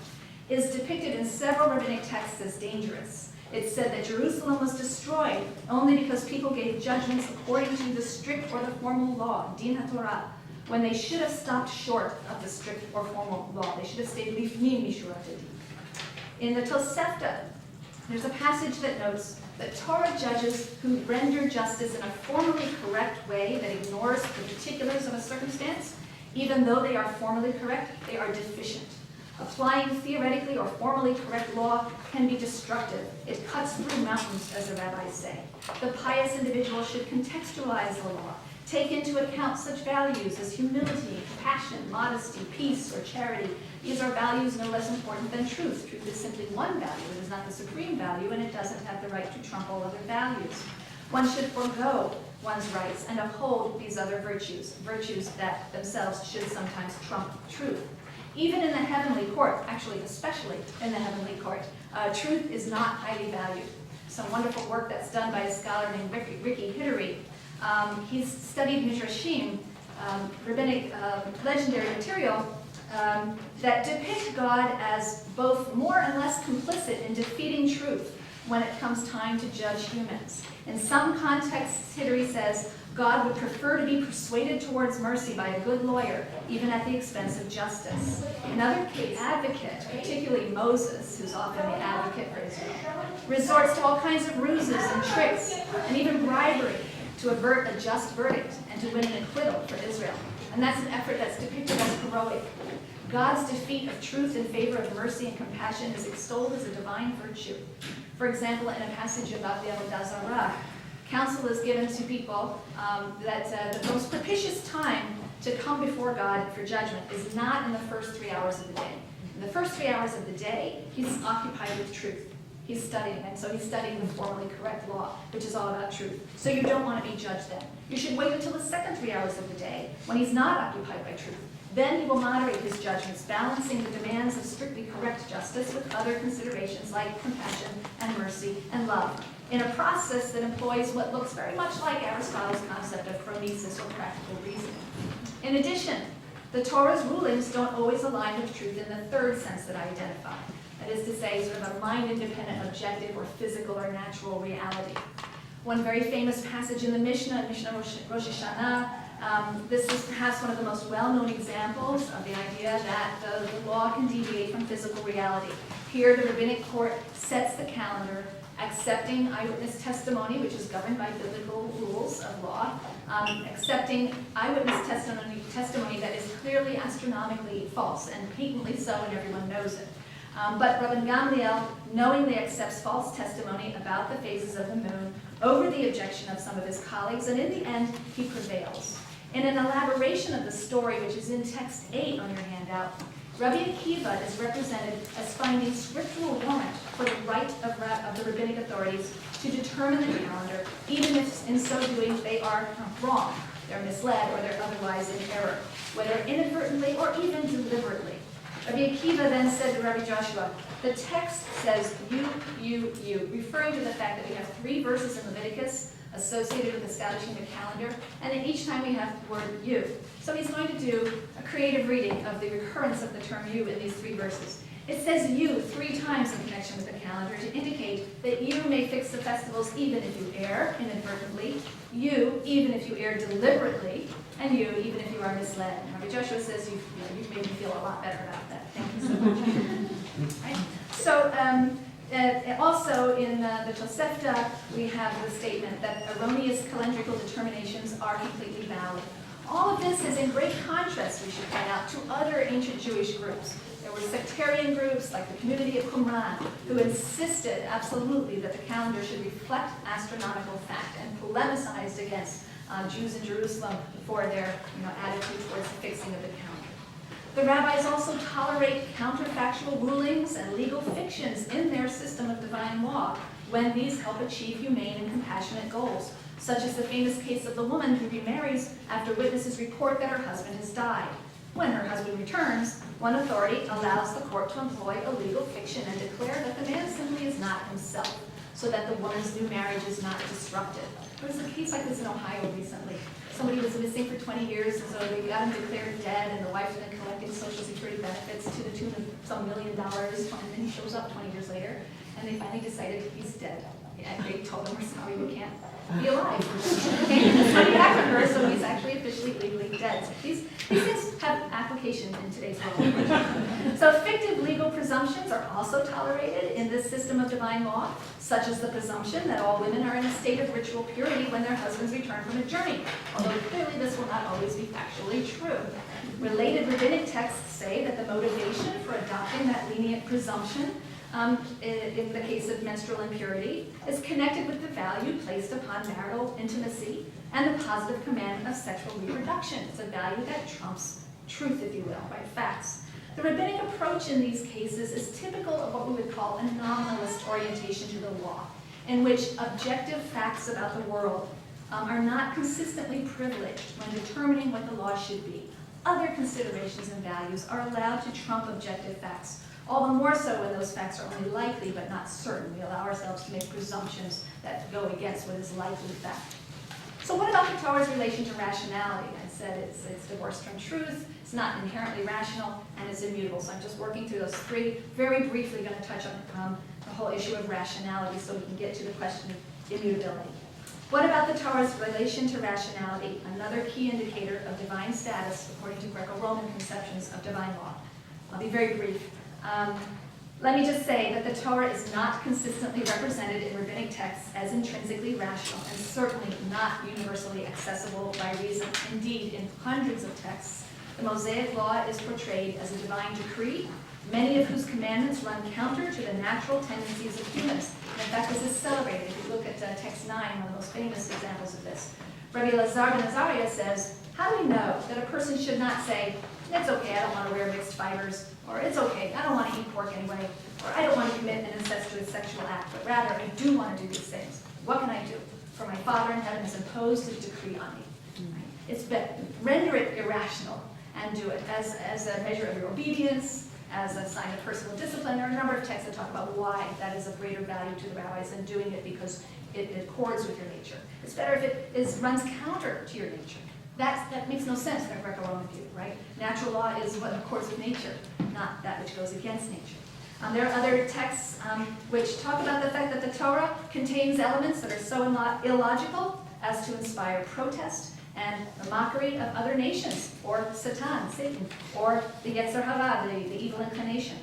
is depicted in several rabbinic texts as dangerous. It's said that Jerusalem was destroyed only because people gave judgments according to the strict or the formal law, din haTorah, when they should have stopped short of the strict or formal law. They should have stayed lifnim mishurat hadin. In the Tosefta, there's a passage that notes that Torah judges who render justice in a formally correct way that ignores the particulars of a circumstance, even though they are formally correct, they are deficient. Applying theoretically or formally correct law can be destructive. It cuts through mountains, as the rabbis say. The pious individual should contextualize the law, take into account such values as humility, compassion, modesty, peace, or charity. These are values no less important than truth. Truth is simply one value. It is not the supreme value, and it doesn't have the right to trump all other values. One should forego one's rights and uphold these other virtues, virtues that themselves should sometimes trump truth. Even in the heavenly court, actually especially in the heavenly court, truth is not highly valued. Some wonderful work that's done by a scholar named Ricky Hittery. He's studied Midrashim, rabbinic legendary material, that depict God as both more and less complicit in defeating truth when it comes time to judge humans. In some contexts, Hittery says, God would prefer to be persuaded towards mercy by a good lawyer, even at the expense of justice. In other cases, advocate, particularly Moses, who's often the advocate for Israel, resorts to all kinds of ruses and tricks, and even bribery to avert a just verdict and to win an acquittal for Israel. And that's an effort that's depicted as heroic. God's defeat of truth in favor of mercy and compassion is extolled as a divine virtue. For example, in a passage about the Avodah Zarah, counsel is given to people that the most propitious time to come before God for judgment is not in the first 3 hours of the day. In the first 3 hours of the day, he's occupied with truth. He's studying, and so he's studying the formally correct law, which is all about truth. So you don't want to be judged then. You should wait until the second 3 hours of the day, when he's not occupied by truth. Then he will moderate his judgments, balancing the demands of strictly correct justice with other considerations like compassion and mercy and love, in a process that employs what looks very much like Aristotle's concept of phronesis or practical reasoning. In addition, the Torah's rulings don't always align with truth in the third sense that I identify. That is to say, sort of a mind-independent, objective, or physical or natural reality. One very famous passage in the Mishnah Rosh Hashanah, this is perhaps one of the most well-known examples of the idea that the law can deviate from physical reality. Here, the rabbinic court sets the calendar, accepting eyewitness testimony, which is governed by biblical rules of law, accepting eyewitness testimony that is clearly astronomically false and patently so, and everyone knows it. But Rabban Gamliel knowingly accepts false testimony about the phases of the moon over the objection of some of his colleagues, and in the end, he prevails. In an elaboration of the story, which is in text 8 on your handout, Rabbi Akiva is represented as finding scriptural warrant for the right of the rabbinic authorities to determine the calendar, even if in so doing they are wrong, they're misled, or they're otherwise in error, whether inadvertently or even deliberately. Rabbi Akiva then said to Rabbi Joshua, the text says you, referring to the fact that we have 3 verses in Leviticus associated with establishing the calendar, and then each time we have the word you. So he's going to do a creative reading of the recurrence of the term you in these 3 verses. It says you 3 times in connection with the calendar to indicate that you may fix the festivals even if you err inadvertently, you even if you err deliberately, and you even if you are misled. Rabbi Joshua says you've made me feel a lot better about that. Thank you so much. Right? So also in the Tosefta, we have the statement that erroneous calendrical determinations are completely valid. All of this is in great contrast, we should point out, to other ancient Jewish groups. There were sectarian groups like the community of Qumran who insisted absolutely that the calendar should reflect astronomical fact and polemicized against Jews in Jerusalem for their attitude towards the fixing of the calendar. The rabbis also tolerate counterfactual rulings and legal fictions in their system of divine law when these help achieve humane and compassionate goals, such as the famous case of the woman who remarries after witnesses report that her husband has died. When her husband returns, one authority allows the court to employ a legal fiction and declare that the man simply is not himself, so that the woman's new marriage is not disrupted. There was a case like this in Ohio recently. Somebody was missing for 20 years, and so they got him declared dead, and the wife's been collecting Social Security benefits to the tune of some $1 million, and then he shows up 20 years later, and they finally decided he's dead. And they told him, we're sorry, we can't be alive. And this money back from her, so he's actually officially legally dead. So these things have application in today's world. So fictive legal presumptions are also tolerated in this system of divine law, such as the presumption that all women are in a state of ritual purity when their husbands return from a journey, although clearly this will not always be factually true. Related rabbinic texts say that the motivation for adopting that lenient presumption in the case of menstrual impurity, is connected with the value placed upon marital intimacy and the positive commandment of sexual reproduction. It's a value that trumps truth, if you will, right? Facts. The rabbinic approach in these cases is typical of what we would call a nominalist orientation to the law, in which objective facts about the world are not consistently privileged when determining what the law should be. Other considerations and values are allowed to trump objective facts. All the more so when those facts are only likely but not certain. We allow ourselves to make presumptions that go against what is likely fact. So what about the Torah's relation to rationality? I said it's divorced from truth, it's not inherently rational, and it's immutable. So I'm just working through those 3, very briefly going to touch on the whole issue of rationality so we can get to the question of immutability. What about the Torah's relation to rationality, another key indicator of divine status according to Greco-Roman conceptions of divine law? I'll be very brief. Let me just say that the Torah is not consistently represented in rabbinic texts as intrinsically rational and certainly not universally accessible by reason. Indeed, in hundreds of texts, the Mosaic Law is portrayed as a divine decree, many of whose commandments run counter to the natural tendencies of humans. And in fact, this is celebrated. If you look at text 9, one of the most famous examples of this. Rabbi Lazar ben Azariah says, how do we know that a person should not say, it's okay, I don't want to wear mixed fibers, or it's okay, I don't want to eat pork anyway, or I don't want to commit an incestuous sexual act, but rather I do want to do these things. What can I do? For my Father in heaven has imposed his decree on me. Right? Render it irrational. and do it as a measure of your obedience, as a sign of personal discipline. There are a number of texts that talk about why that is of greater value to the rabbis than doing it because it accords with your nature. It's better if it runs counter to your nature. That makes no sense in a Greco-Roman view, right? Natural law is what accords with nature, not that which goes against nature. There are other texts which talk about the fact that the Torah contains elements that are so illogical as to inspire protest and the mockery of other nations, or Satan, or the Yetzer Hara, the evil inclination.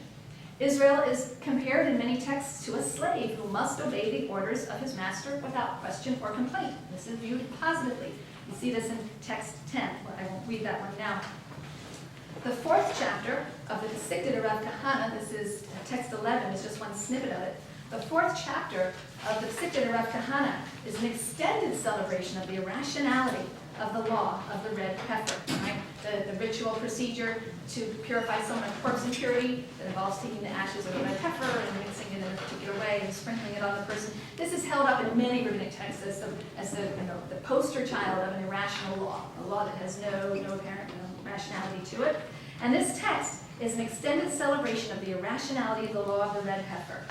Israel is compared in many texts to a slave who must obey the orders of his master without question or complaint. This is viewed positively. You see this in text 10. Well, I won't read that one now. The 4th chapter of the Gesikta de Rav Kahana, this is text 11, is just one snippet of it. The 4th chapter of the Gesikta de Rav Kahana is an extended celebration of the irrationality of the law of the red heifer, right? The ritual procedure to purify someone of corpse impurity that involves taking the ashes of a red heifer and mixing it in a particular way and sprinkling it on the person. This is held up in many rabbinic texts as the poster child of an irrational law, a law that has no apparent rationality to it. And this text is an extended celebration of the irrationality of the law of the red heifer.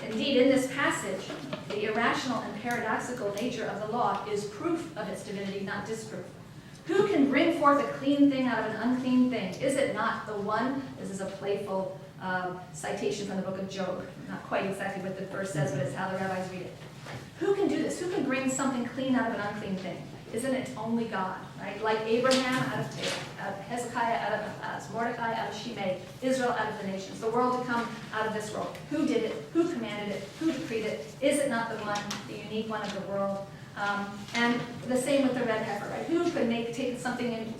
Indeed, in this passage, the irrational and paradoxical nature of the law is proof of its divinity, not disproof. Who can bring forth a clean thing out of an unclean thing? Is it not the one? This is a playful citation from the book of Job. Not quite exactly what the verse says, but it's how the rabbis read it. Who can do this? Who can bring something clean out of an unclean thing? Isn't it only God, right? Like Abraham out of Hezekiah out of Ahaz, Mordecai out of Shimei, Israel out of the nations, the world to come out of this world. Who did it? Who commanded it? Who decreed it? Is it not the one, the unique one of the world? And the same with the red heifer, right? Who could take something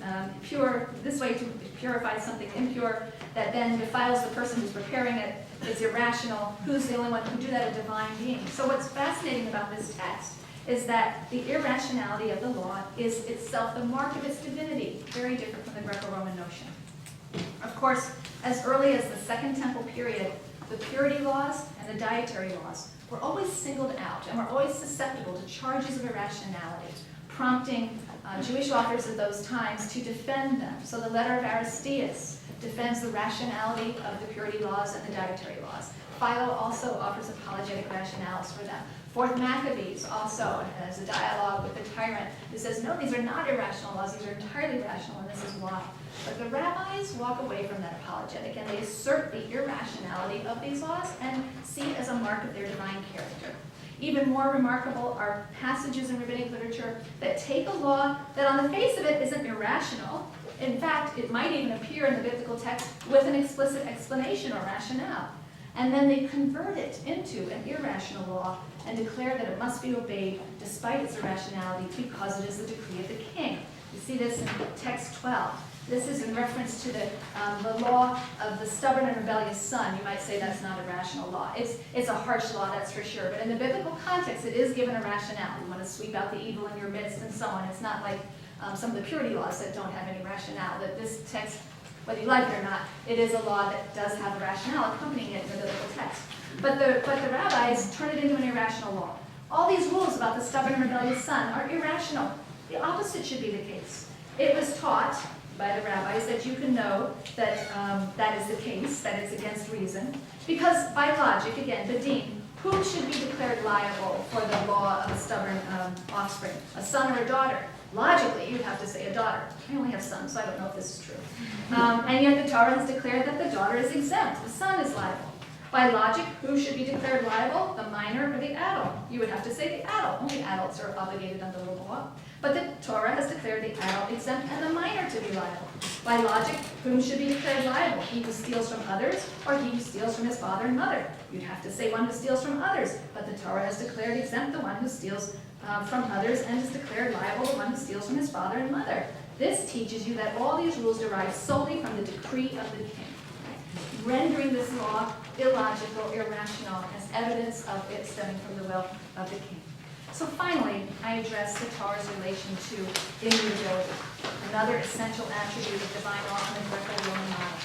pure this way to purify something impure that then defiles the person who's preparing it? It's irrational. Who's the only one who can do that? A divine being. So what's fascinating about this text is that the irrationality of the law is itself the mark of its divinity, very different from the Greco-Roman notion. Of course, as early as the Second Temple period, the purity laws and the dietary laws were always singled out and were always susceptible to charges of irrationality, prompting Jewish authors of those times to defend them. So the letter of Aristeas defends the rationality of the purity laws and the dietary laws. Philo also offers apologetic rationales for them. 4th Maccabees also has a dialogue with the tyrant who says, no, these are not irrational laws, these are entirely rational, and this is why. But the rabbis walk away from that apologetic, and they assert the irrationality of these laws and see it as a mark of their divine character. Even more remarkable are passages in rabbinic literature that take a law that on the face of it isn't irrational. In fact, it might even appear in the biblical text with an explicit explanation or rationale. And then they convert it into an irrational law and declare that it must be obeyed despite its irrationality because it is the decree of the king. You see this in text 12. This is in reference to the law of the stubborn and rebellious son. You might say that's not a rational law. It's a harsh law, that's for sure. But in the biblical context, it is given a rationale. You want to sweep out the evil in your midst and so on. It's not like some of the purity laws that don't have any rationale. That this text, whether you like it or not, it is a law that does have a rationale accompanying it in the biblical text. But the rabbis turn it into an irrational law. All these rules about the stubborn and rebellious son are irrational. The opposite should be the case. It was taught by the rabbis that you can know that that is the case, that it's against reason, because by logic, again, Bedin, who should be declared liable for the law of a stubborn offspring, a son or a daughter? Logically, you'd have to say a daughter. I only have sons, so I don't know if this is true. And yet the Torah has declared that the daughter is exempt. The son is liable. By logic, who should be declared liable? The minor or the adult? You would have to say the adult. Only adults are obligated under the law. But the Torah has declared the adult exempt and the minor to be liable. By logic, whom should be declared liable? He who steals from others or he who steals from his father and mother? You'd have to say one who steals from others. But the Torah has declared exempt the one who steals from others and is declared liable the one who steals from his father and mother. This teaches you that all these rules derive solely from the decree of the king, rendering this law illogical, irrational, as evidence of it stemming from the will of the king. So finally, I address the Torah's relation to immutability, another essential attribute of divine law in the Greco-Roman model.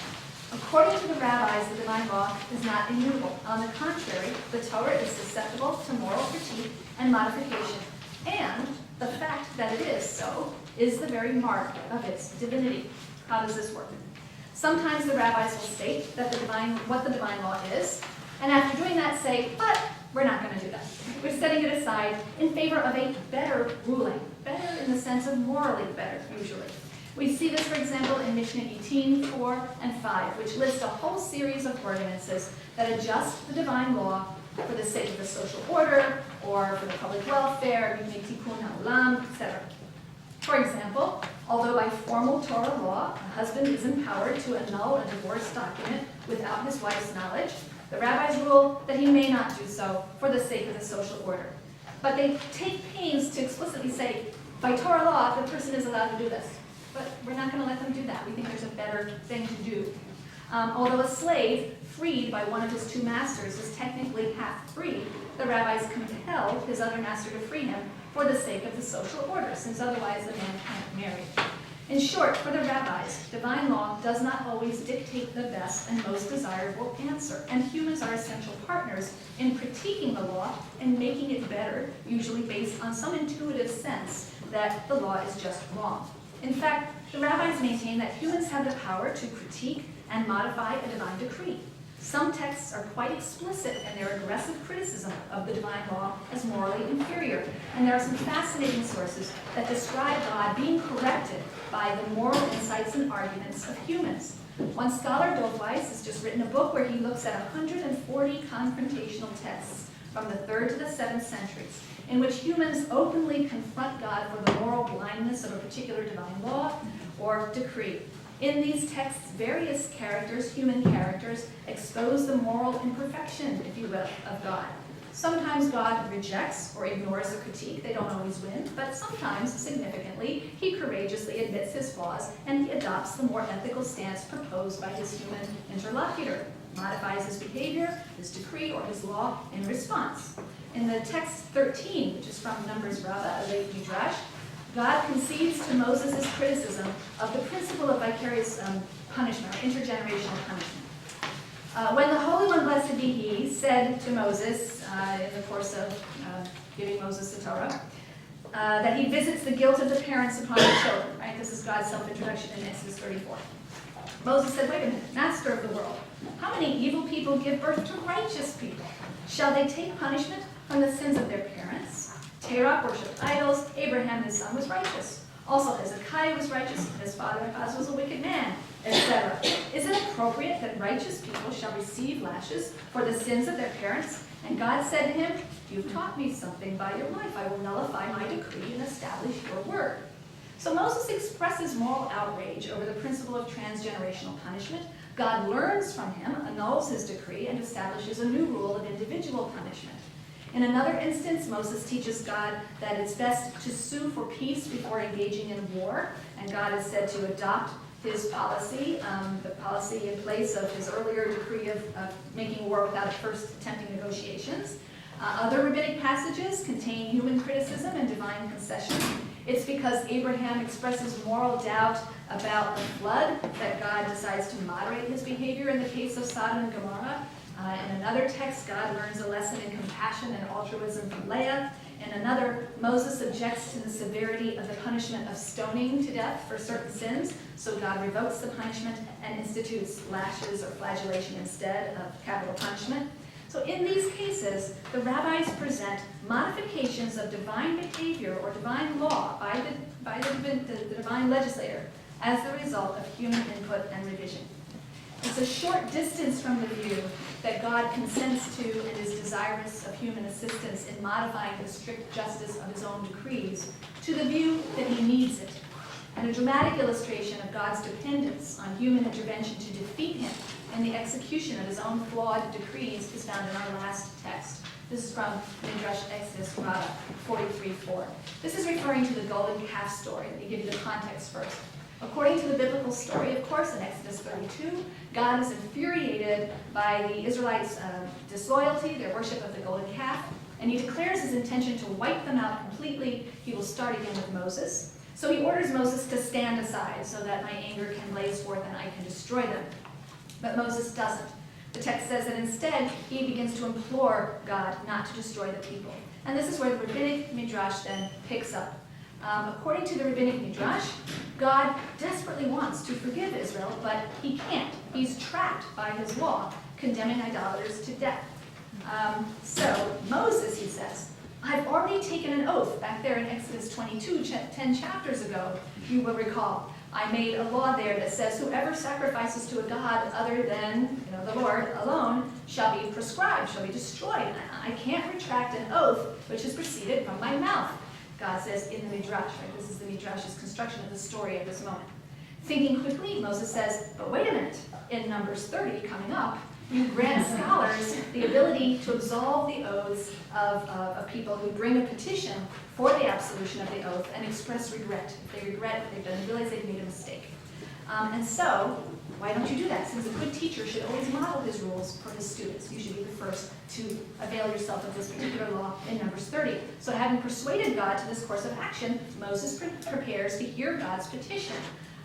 According to the rabbis, the divine law is not immutable. On the contrary, the Torah is susceptible to moral critique and modification. And the fact that it is so is the very mark of its divinity. How does this work? Sometimes the rabbis will state that what the divine law is, and after doing that say, but we're not going to do that. We're setting it aside in favor of a better ruling, better in the sense of morally better, usually. We see this, for example, in Mishnah 18, 4, and 5, which list a whole series of ordinances that adjust the divine law for the sake of the social order, or for the public welfare, tikkun ha'olam, etc. For example, although by formal Torah law, a husband is empowered to annul a divorce document without his wife's knowledge, the rabbis rule that he may not do so for the sake of the social order. But they take pains to explicitly say, by Torah law, the person is allowed to do this. But we're not going to let them do that. We think there's a better thing to do. Although a slave freed by one of his two masters is technically half free, the rabbis compel his other master to free him for the sake of the social order, since otherwise the man can't marry. In short, for the rabbis, divine law does not always dictate the best and most desirable answer, and humans are essential partners in critiquing the law and making it better, usually based on some intuitive sense that the law is just wrong. In fact, the rabbis maintain that humans have the power to critique and modify a divine decree. Some texts are quite explicit in their aggressive criticism of the divine law as morally inferior, and there are some fascinating sources that describe God being corrected by the moral insights and arguments of humans. One scholar, Dovweiss, has just written a book where he looks at 140 confrontational texts from the 3rd to the 7th centuries, in which humans openly confront God for the moral blindness of a particular divine law or decree. In these texts, various characters, human characters, expose the moral imperfection, if you will, of God. Sometimes God rejects or ignores a critique. They don't always win, but sometimes, significantly, he courageously admits his flaws and he adopts the more ethical stance proposed by his human interlocutor, modifies his behavior, his decree, or his law in response. In the text 13, which is from Numbers Rabbah, a late Midrash, God concedes to Moses' criticism of the principle of vicarious punishment, or intergenerational punishment. When the Holy One, blessed be He, said to Moses, in the course of giving Moses the Torah, that he visits the guilt of the parents upon the children, right? This is God's self-introduction in Exodus 34. Moses said, wait a minute, master of the world, how many evil people give birth to righteous people? Shall they take punishment from the sins of their parents? Terah worshipped idols. Abraham, his son, was righteous. Also, Hezekiah was righteous, and his father Ahaz was a wicked man, etc. Is it appropriate that righteous people shall receive lashes for the sins of their parents? And God said to him, you've taught me something by your life. I will nullify my decree and establish your word. So Moses expresses moral outrage over the principle of transgenerational punishment. God learns from him, annuls his decree, and establishes a new rule of individual punishment. In another instance, Moses teaches God that it's best to sue for peace before engaging in war, and God is said to adopt his policy, the policy in place of his earlier decree of making war without first attempting negotiations. Other rabbinic passages contain human criticism and divine concession. It's because Abraham expresses moral doubt about the flood that God decides to moderate his behavior in the case of Sodom and Gomorrah. In another text, God learns a lesson in compassion and altruism from Leah. In another, Moses objects to the severity of the punishment of stoning to death for certain sins, so God revokes the punishment and institutes lashes or flagellation instead of capital punishment. So in these cases, the rabbis present modifications of divine behavior or divine law by the divine legislator as the result of human input and revision. It's a short distance from the view that God consents to and is desirous of human assistance in modifying the strict justice of his own decrees to the view that he needs it. And a dramatic illustration of God's dependence on human intervention to defeat him in the execution of his own flawed decrees is found in our last text. This is from Midrash Exodus Rabbah 43:4. This is referring to the golden calf story. Let me give you the context first. According to the biblical story, of course, in Exodus 32, God is infuriated by the Israelites' disloyalty, their worship of the golden calf, and he declares his intention to wipe them out completely. He will start again with Moses. So he orders Moses to stand aside so that my anger can blaze forth and I can destroy them. But Moses doesn't. The text says that instead, he begins to implore God not to destroy the people. And this is where the rabbinic midrash then picks up. According to the rabbinic midrash, God desperately wants to forgive Israel, but he can't. He's trapped by his law, condemning idolaters to death. So Moses, he says, I've already taken an oath back there in Exodus 22, 10 chapters ago, you will recall. I made a law there that says whoever sacrifices to a god other than the Lord alone shall be proscribed, shall be destroyed. I can't retract an oath which has proceeded from my mouth, God says in the Midrash. Right? This is the Midrash's construction of the story at this moment. Thinking quickly, Moses says, but wait a minute. In Numbers 30, coming up, you grant scholars the ability to absolve the oaths of people who bring a petition for the absolution of the oath and express regret. If they regret what they've done, they realize they've made a mistake. And so, why don't you do that? Since a good teacher should always model his rules for his students. You should be the first to avail yourself of this particular law in Numbers 30. So having persuaded God to this course of action, Moses prepares to hear God's petition.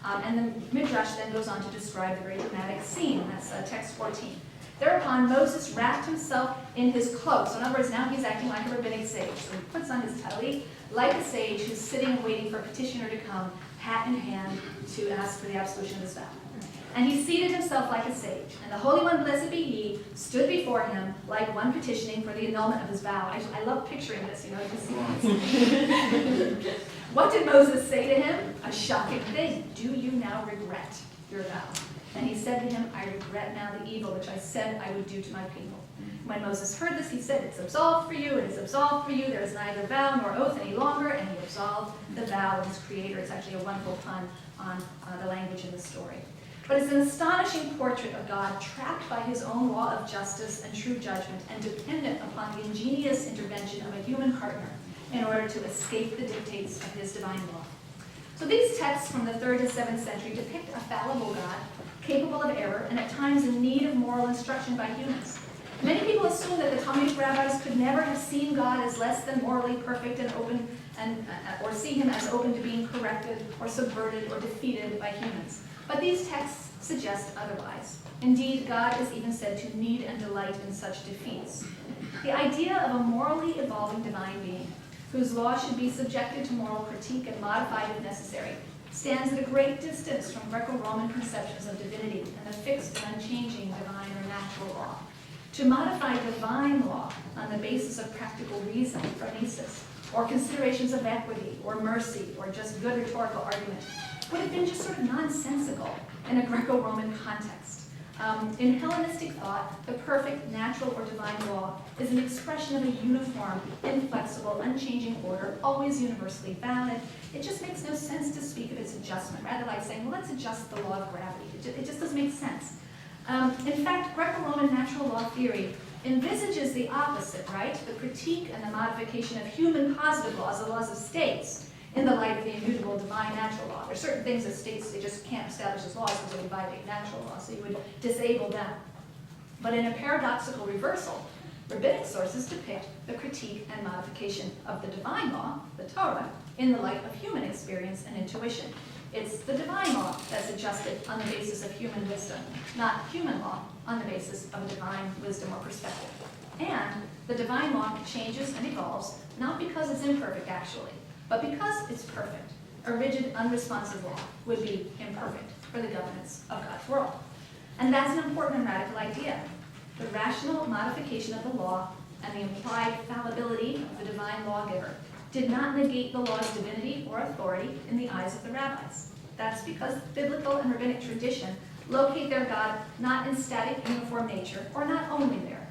And the Midrash then goes on to describe the very dramatic scene. That's text 14. Thereupon Moses wrapped himself in his cloak. So in other words, now he's acting like a rabbinic sage. So he puts on his talit, like a sage who's sitting waiting for a petitioner to come, hat in hand, to ask for the absolution of his vow. And he seated himself like a sage. And the Holy One, blessed be he, stood before him like one petitioning for the annulment of his vow. I love picturing this, you see. What did Moses say to him? A shocking thing. Do you now regret your vow? And he said to him, I regret now the evil which I said I would do to my people. When Moses heard this, he said, it's absolved for you, it is absolved for you. There is neither vow nor oath any longer. And he absolved the vow of his creator. It's actually a wonderful pun on the language in the story. But it's an astonishing portrait of God trapped by his own law of justice and true judgment and dependent upon the ingenious intervention of a human partner in order to escape the dictates of his divine law. So these texts from the 3rd to 7th century depict a fallible God, capable of error, and at times in need of moral instruction by humans. Many people assume that the Talmudic rabbis could never have seen God as less than morally perfect and open, or see him as open to being corrected or subverted or defeated by humans. But these texts suggest otherwise. Indeed, God is even said to need and delight in such defeats. The idea of a morally evolving divine being, whose law should be subjected to moral critique and modified if necessary, stands at a great distance from Greco-Roman conceptions of divinity and the fixed and unchanging divine or natural law. To modify divine law on the basis of practical reason, phronesis, or considerations of equity or mercy or just good rhetorical argument would have been just sort of nonsensical in a Greco-Roman context. In Hellenistic thought, the perfect natural or divine law is an expression of a uniform, inflexible, unchanging order, always universally valid. It just makes no sense to speak of its adjustment, rather like saying, well, let's adjust the law of gravity. It just doesn't make sense. In fact, Greco-Roman natural law theory envisages the opposite, right? The critique and the modification of human positive laws, the laws of states, in the light of the immutable divine natural law. There are certain things that states, they just can't establish as laws because they would violate natural law, so you would disable them. But in a paradoxical reversal, rabbinic sources depict the critique and modification of the divine law, the Torah, in the light of human experience and intuition. It's the divine law that's adjusted on the basis of human wisdom, not human law on the basis of divine wisdom or perspective. And the divine law changes and evolves, not because it's imperfect actually, but because it's perfect. A rigid, unresponsive law would be imperfect for the governance of God's world. And that's an important and radical idea. The rational modification of the law and the implied fallibility of the divine lawgiver did not negate the law's divinity or authority in the eyes of the rabbis. That's because biblical and rabbinic tradition locate their God not in static, uniform nature, or not only there,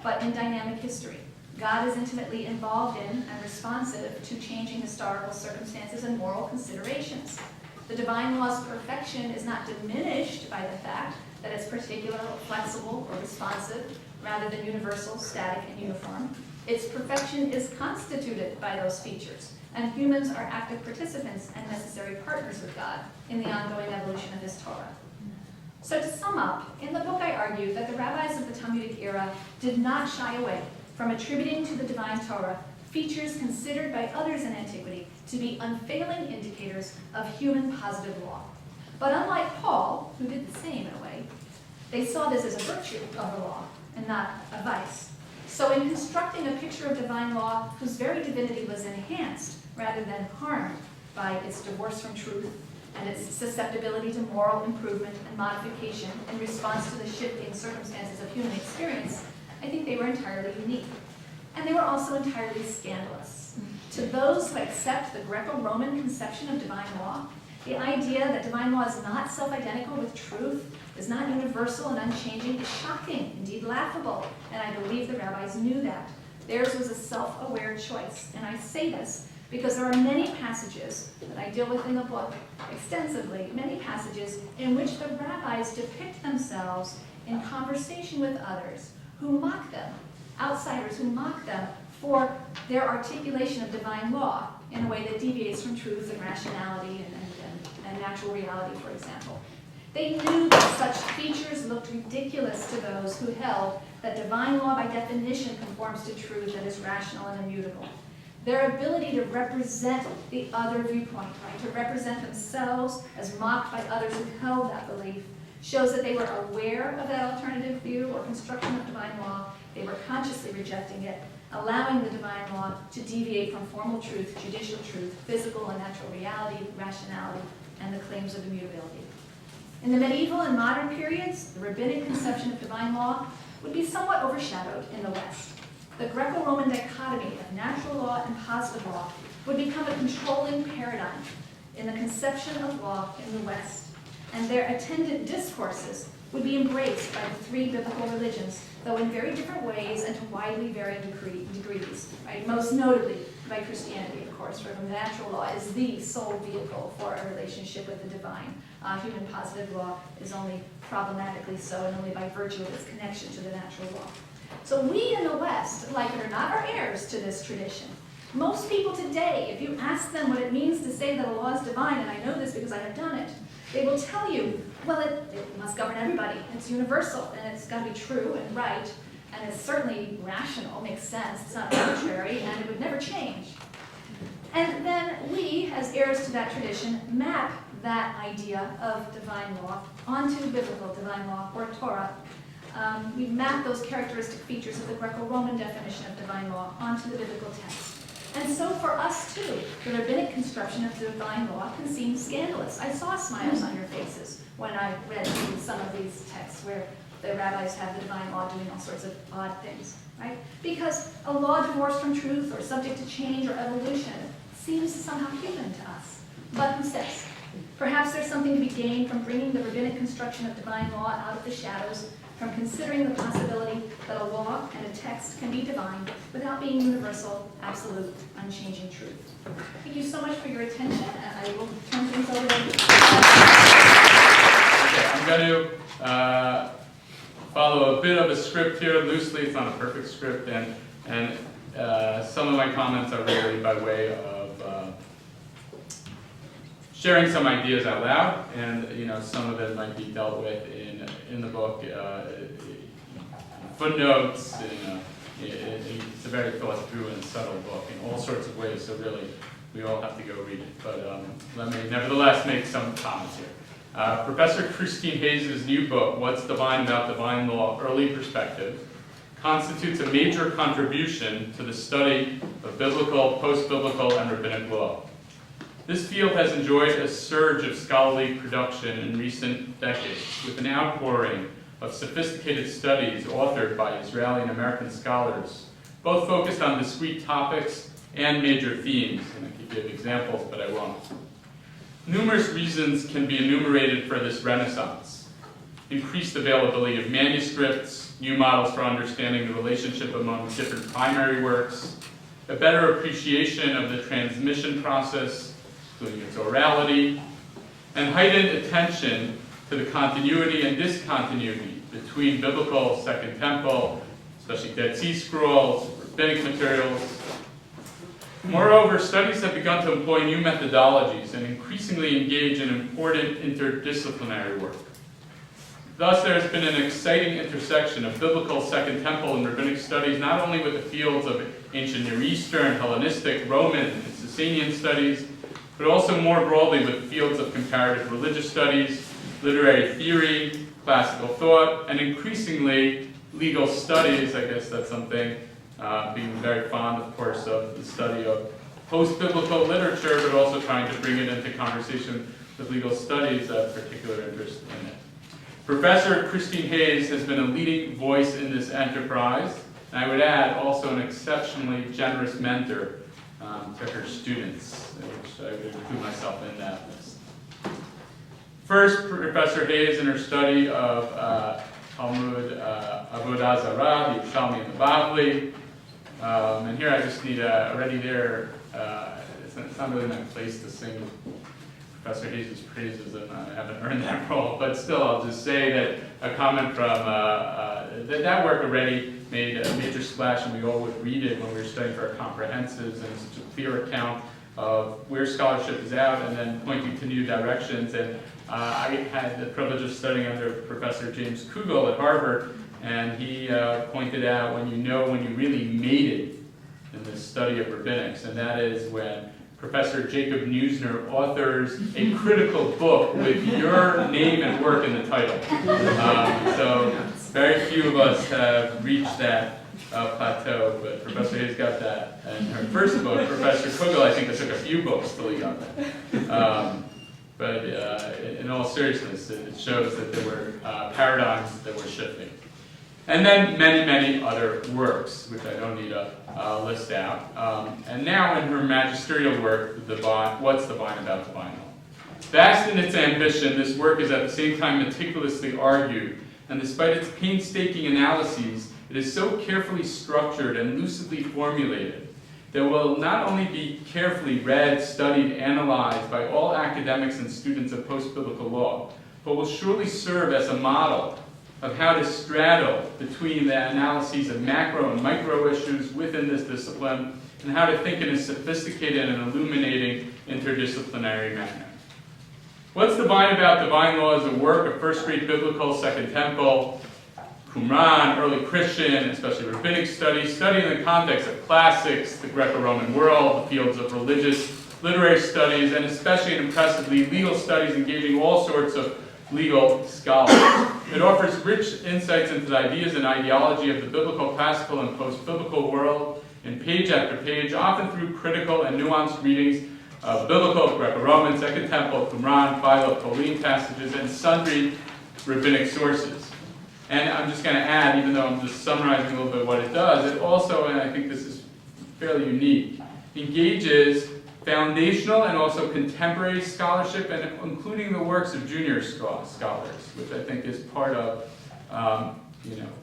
but in dynamic history. God is intimately involved in and responsive to changing historical circumstances and moral considerations. The divine law's perfection is not diminished by the fact that it's particular, flexible, or responsive, rather than universal, static, and uniform. Its perfection is constituted by those features, and humans are active participants and necessary partners with God in the ongoing evolution of his Torah. So to sum up, in the book I argue that the rabbis of the Talmudic era did not shy away from attributing to the divine Torah features considered by others in antiquity to be unfailing indicators of human positive law. But unlike Paul, who did the same in a way, they saw this as a virtue of the law and not a vice. So in constructing a picture of divine law whose very divinity was enhanced rather than harmed by its divorce from truth and its susceptibility to moral improvement and modification in response to the shifting circumstances of human experience, I think they were entirely unique. And they were also entirely scandalous. To those who accept the Greco-Roman conception of divine law, the idea that divine law is not self-identical with truth, is not universal and unchanging, is shocking, indeed laughable, and I believe the rabbis knew that. Theirs was a self-aware choice, and I say this because there are many passages that I deal with in the book extensively, many passages in which the rabbis depict themselves in conversation with others who mock them, outsiders who mock them for their articulation of divine law in a way that deviates from truth and rationality and natural reality, for example. They knew that such features looked ridiculous to those who held that divine law by definition conforms to truth that is rational and immutable. Their ability to represent the other viewpoint, right, to represent themselves as mocked by others who held that belief, shows that they were aware of that alternative view or construction of divine law. They were consciously rejecting it, allowing the divine law to deviate from formal truth, judicial truth, physical and natural reality, rationality, and the claims of immutability. In the medieval and modern periods, the rabbinic conception of divine law would be somewhat overshadowed in the West. The Greco-Roman dichotomy of natural law and positive law would become a controlling paradigm in the conception of law in the West, and their attendant discourses would be embraced by the three biblical religions, though in very different ways and to widely varying degrees, right? Most notably by Christianity, of course, where the natural law is the sole vehicle for a relationship with the divine. Human positive law is only problematically so, and only by virtue of its connection to the natural law. So we in the West, like it or not, are heirs to this tradition. Most people today, if you ask them what it means to say that a law is divine, and I know this because I have done it, they will tell you, well, it must govern everybody. It's universal, and it's got to be true and right, and it's certainly rational, makes sense, it's not arbitrary, and it would never change. And then we, as heirs to that tradition, map that idea of divine law onto biblical divine law, or Torah. We map those characteristic features of the Greco-Roman definition of divine law onto the biblical text. And so for us too, the rabbinic construction of divine law can seem scandalous. I saw smiles on your faces when I read through some of these texts where the rabbis have the divine law doing all sorts of odd things, right? Because a law divorced from truth or subject to change or evolution seems somehow human to us. But who says? Perhaps there's something to be gained from bringing the rabbinic construction of divine law out of the shadows, from considering the possibility that a law and a text can be divine without being universal, absolute, unchanging truth. Thank you so much for your attention, and I will turn things over to you. Okay, I'm going to follow a bit of a script here loosely. It's not a perfect script, and some of my comments are really by way of sharing some ideas out loud, and some of it might be dealt with in the book, footnotes. It's a very thought through and subtle book in all sorts of ways. So really, we all have to go read it. But let me nevertheless make some comments here. Professor Christine Hayes' new book, "What's Divine About Divine Law: Early Perspective," constitutes a major contribution to the study of biblical, post-biblical, and rabbinic law. This field has enjoyed a surge of scholarly production in recent decades, with an outpouring of sophisticated studies authored by Israeli and American scholars, both focused on discrete topics and major themes. And I could give examples, but I won't. Numerous reasons can be enumerated for this renaissance: increased availability of manuscripts, new models for understanding the relationship among different primary works, a better appreciation of the transmission process, including its orality, and heightened attention to the continuity and discontinuity between biblical Second Temple, especially Dead Sea Scrolls, rabbinic materials. Moreover, studies have begun to employ new methodologies and increasingly engage in important interdisciplinary work. Thus, there has been an exciting intersection of biblical Second Temple and rabbinic studies, not only with the fields of ancient Near Eastern, Hellenistic, Roman, and Sasanian studies, but also more broadly with fields of comparative religious studies, literary theory, classical thought, and increasingly legal studies. I guess that's something, being very fond, of course, of the study of post-biblical literature, but also trying to bring it into conversation with legal studies of particular interest in it. Professor Christine Hayes has been a leading voice in this enterprise, and I would add also an exceptionally generous mentor to her students, which I would include myself in that list. First, Professor Hayes, in her study of Talmud Avodah Zarah, the Yerushalmi and the Bavli, and here I just need already there. It's not really my place to sing Professor Hayes' praises, and I haven't earned that role, but still I'll just say that a comment from that work already made a major splash, and we all would read it when we were studying for our comprehensives, and it's such a clear account of where scholarship is out and then pointing to new directions. And I had the privilege of studying under Professor James Kugel at Harvard, and he pointed out when you really made it in the study of rabbinics, and that is when Professor Jacob Neusner authors a critical book with your name and work in the title. So very few of us have reached that plateau, but Professor Hayes got that. And her first book, Professor Kugel, I think it took a few books till he got that. But in all seriousness, it shows that there were paradigms that were shifting. And then many, many other works, which I don't need to list out. And now in her magisterial work, What's Divine About Divine Law? Vast in its ambition, this work is at the same time meticulously argued, and despite its painstaking analyses, it is so carefully structured and lucidly formulated that it will not only be carefully read, studied, analyzed by all academics and students of post-biblical law, but will surely serve as a model of how to straddle between the analyses of macro and micro issues within this discipline, and how to think in a sophisticated and illuminating interdisciplinary manner. What's Divine About Divine Law is a work of first-rate biblical, Second Temple, Qumran, early Christian, especially rabbinic studies, study in the context of classics, the Greco-Roman world, the fields of religious, literary studies, and especially and impressively legal studies engaging all sorts of legal scholars. It offers rich insights into the ideas and ideology of the biblical, classical, and post-biblical world in page after page, often through critical and nuanced readings of biblical, Greco-Roman, Second Temple, Qumran, Philo, Pauline passages, and sundry rabbinic sources. And I'm just going to add, even though I'm just summarizing a little bit what it does, it also, and I think this is fairly unique, engages foundational and also contemporary scholarship, and including the works of junior scholars, which I think is part of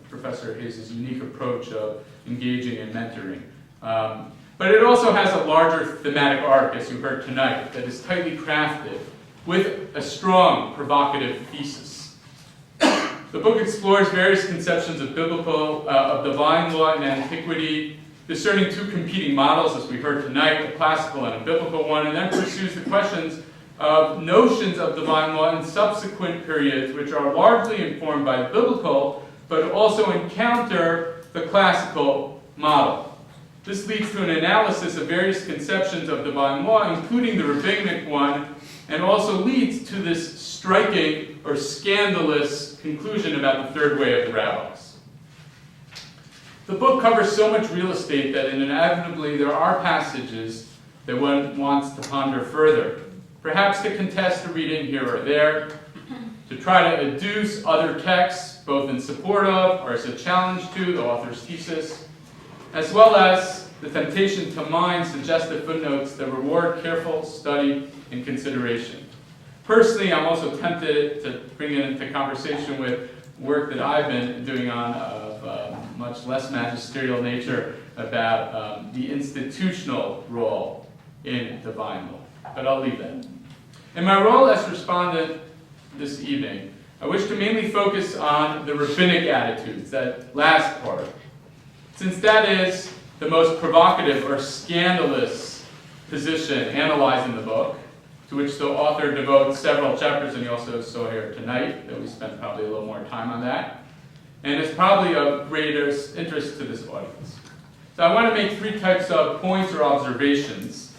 Professor Hayes' unique approach of engaging and mentoring. But it also has a larger thematic arc, as you heard tonight, that is tightly crafted with a strong, provocative thesis. The book explores various conceptions of of divine law and antiquity, discerning two competing models, as we heard tonight, a classical and a biblical one, and then pursues the questions of notions of divine law in subsequent periods, which are largely informed by biblical, but also encounter the classical model. This leads to an analysis of various conceptions of divine law, including the rabbinic one, and also leads to this striking or scandalous conclusion about the third way of the rabbis. The book covers so much real estate that inevitably there are passages that one wants to ponder further, perhaps to contest a reading here or there, to try to adduce other texts, both in support of or as a challenge to the author's thesis, as well as the temptation to mine suggestive footnotes that reward careful study and consideration. Personally, I'm also tempted to bring it into conversation with work that I've been doing on of much less magisterial nature about the institutional role in divine law. But I'll leave that. In my role as respondent this evening, I wish to mainly focus on the rabbinic attitudes, that last part, since that is the most provocative or scandalous position analyzed in the book, to which the author devotes several chapters, and you also saw here tonight that we spent probably a little more time on that, and it's probably of greater interest to this audience. So I want to make three types of points or observations.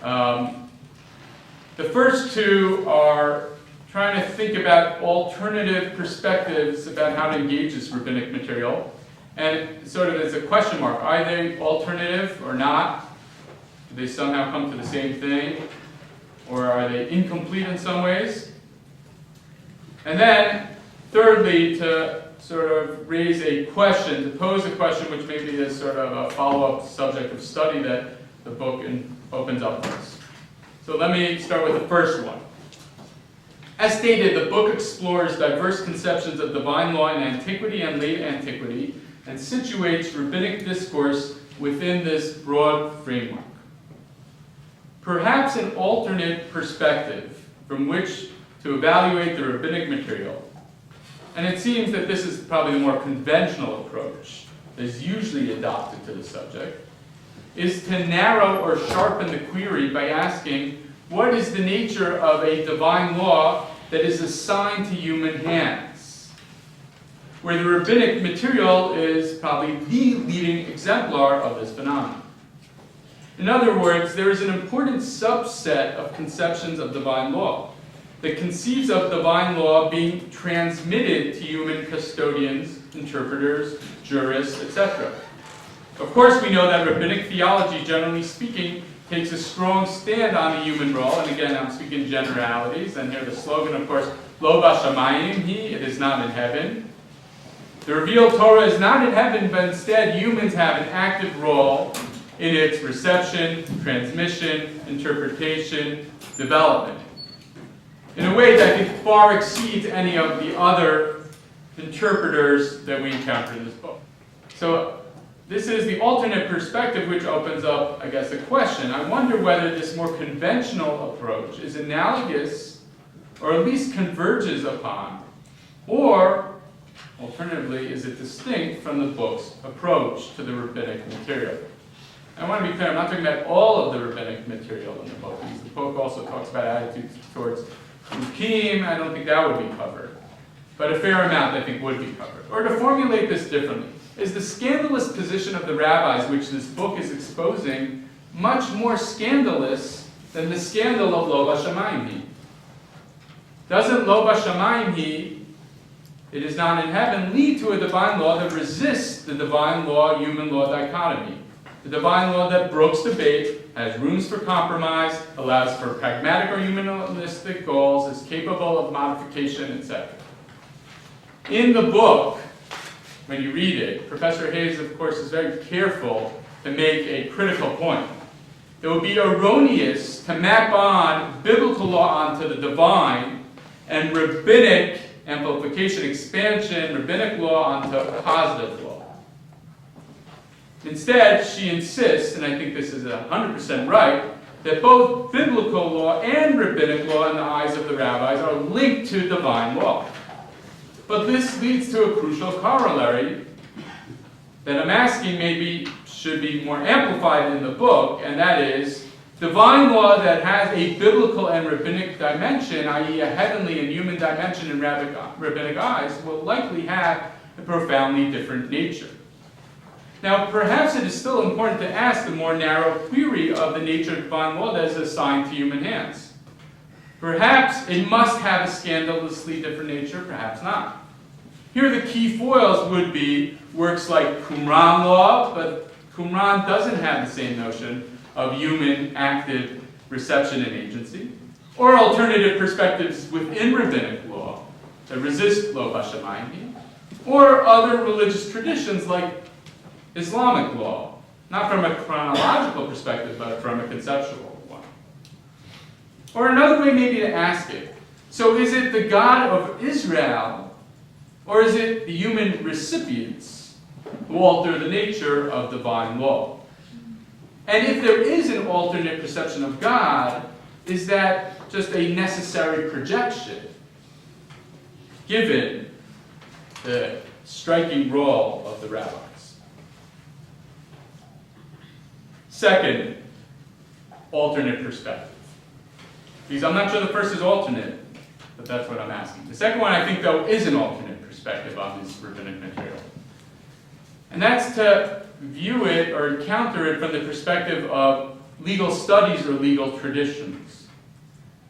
The first two are trying to think about alternative perspectives about how to engage this rabbinic material, and sort of as a question mark, are they alternative or not? Do they somehow come to the same thing? Or are they incomplete in some ways? And then, thirdly, to sort of raise a question, to pose a question which maybe is sort of a follow-up subject of study that the book opens up for us. So let me start with the first one. As stated, the book explores diverse conceptions of divine law in antiquity and late antiquity and situates rabbinic discourse within this broad framework. Perhaps an alternate perspective from which to evaluate the rabbinic material, and it seems that this is probably the more conventional approach that is usually adopted to the subject, is to narrow or sharpen the query by asking, what is the nature of a divine law that is assigned to human hands? Where the rabbinic material is probably the leading exemplar of this phenomenon. In other words, there is an important subset of conceptions of divine law that conceives of divine law being transmitted to human custodians, interpreters, jurists, etc. Of course, we know that rabbinic theology, generally speaking, takes a strong stand on the human role, and again, I'm speaking generalities, and here the slogan, of course, Lo b'shamayim hi, it is not in heaven. The revealed Torah is not in heaven, but instead humans have an active role in its reception, transmission, interpretation, development, in a way that I think far exceeds any of the other interpreters that we encounter in this book. So this is the alternate perspective which opens up, I guess, a question. I wonder whether this more conventional approach is analogous, or at least converges upon, or alternatively, is it distinct from the book's approach to the rabbinic material? I want to be clear, I'm not talking about all of the rabbinic material in the book, because the book also talks about attitudes towards Hukim. I don't think that would be covered. But a fair amount, I think, would be covered. Or to formulate this differently, is the scandalous position of the rabbis, which this book is exposing, much more scandalous than the scandal of Lo b'shamayim hi? Doesn't Lo b'shamayim hi, it is not in heaven, lead to a divine law that resists the divine law-human law dichotomy? The divine law that brooks debate, has rooms for compromise, allows for pragmatic or humanistic goals, is capable of modification, etc. In the book, when you read it, Professor Hayes, of course, is very careful to make a critical point. It would be erroneous to map on biblical law onto the divine and rabbinic amplification, expansion, rabbinic law onto positive law. Instead, she insists, and I think this is 100% right, that both biblical law and rabbinic law in the eyes of the rabbis are linked to divine law. But this leads to a crucial corollary that I'm asking maybe should be more amplified in the book, and that is, divine law that has a biblical and rabbinic dimension, i.e. a heavenly and human dimension in rabbinic eyes, will likely have a profoundly different nature. Now, perhaps it is still important to ask the more narrow query of the nature of divine law that is assigned to human hands. Perhaps it must have a scandalously different nature, perhaps not. Here the key foils would be works like Qumran law, but Qumran doesn't have the same notion of human active reception and agency, or alternative perspectives within rabbinic law that resist Lo b'shamayim, or other religious traditions like Islamic law, not from a chronological perspective, but from a conceptual one. Or another way maybe to ask it, so is it the God of Israel, or is it the human recipients who alter the nature of divine law? And if there is an alternate perception of God, is that just a necessary projection, given the striking role of the rabbis? Second, alternate perspective. Because I'm not sure the first is alternate, but that's what I'm asking. The second one, I think, though, is an alternate perspective on this rabbinic material. And that's to view it or encounter it from the perspective of legal studies or legal traditions.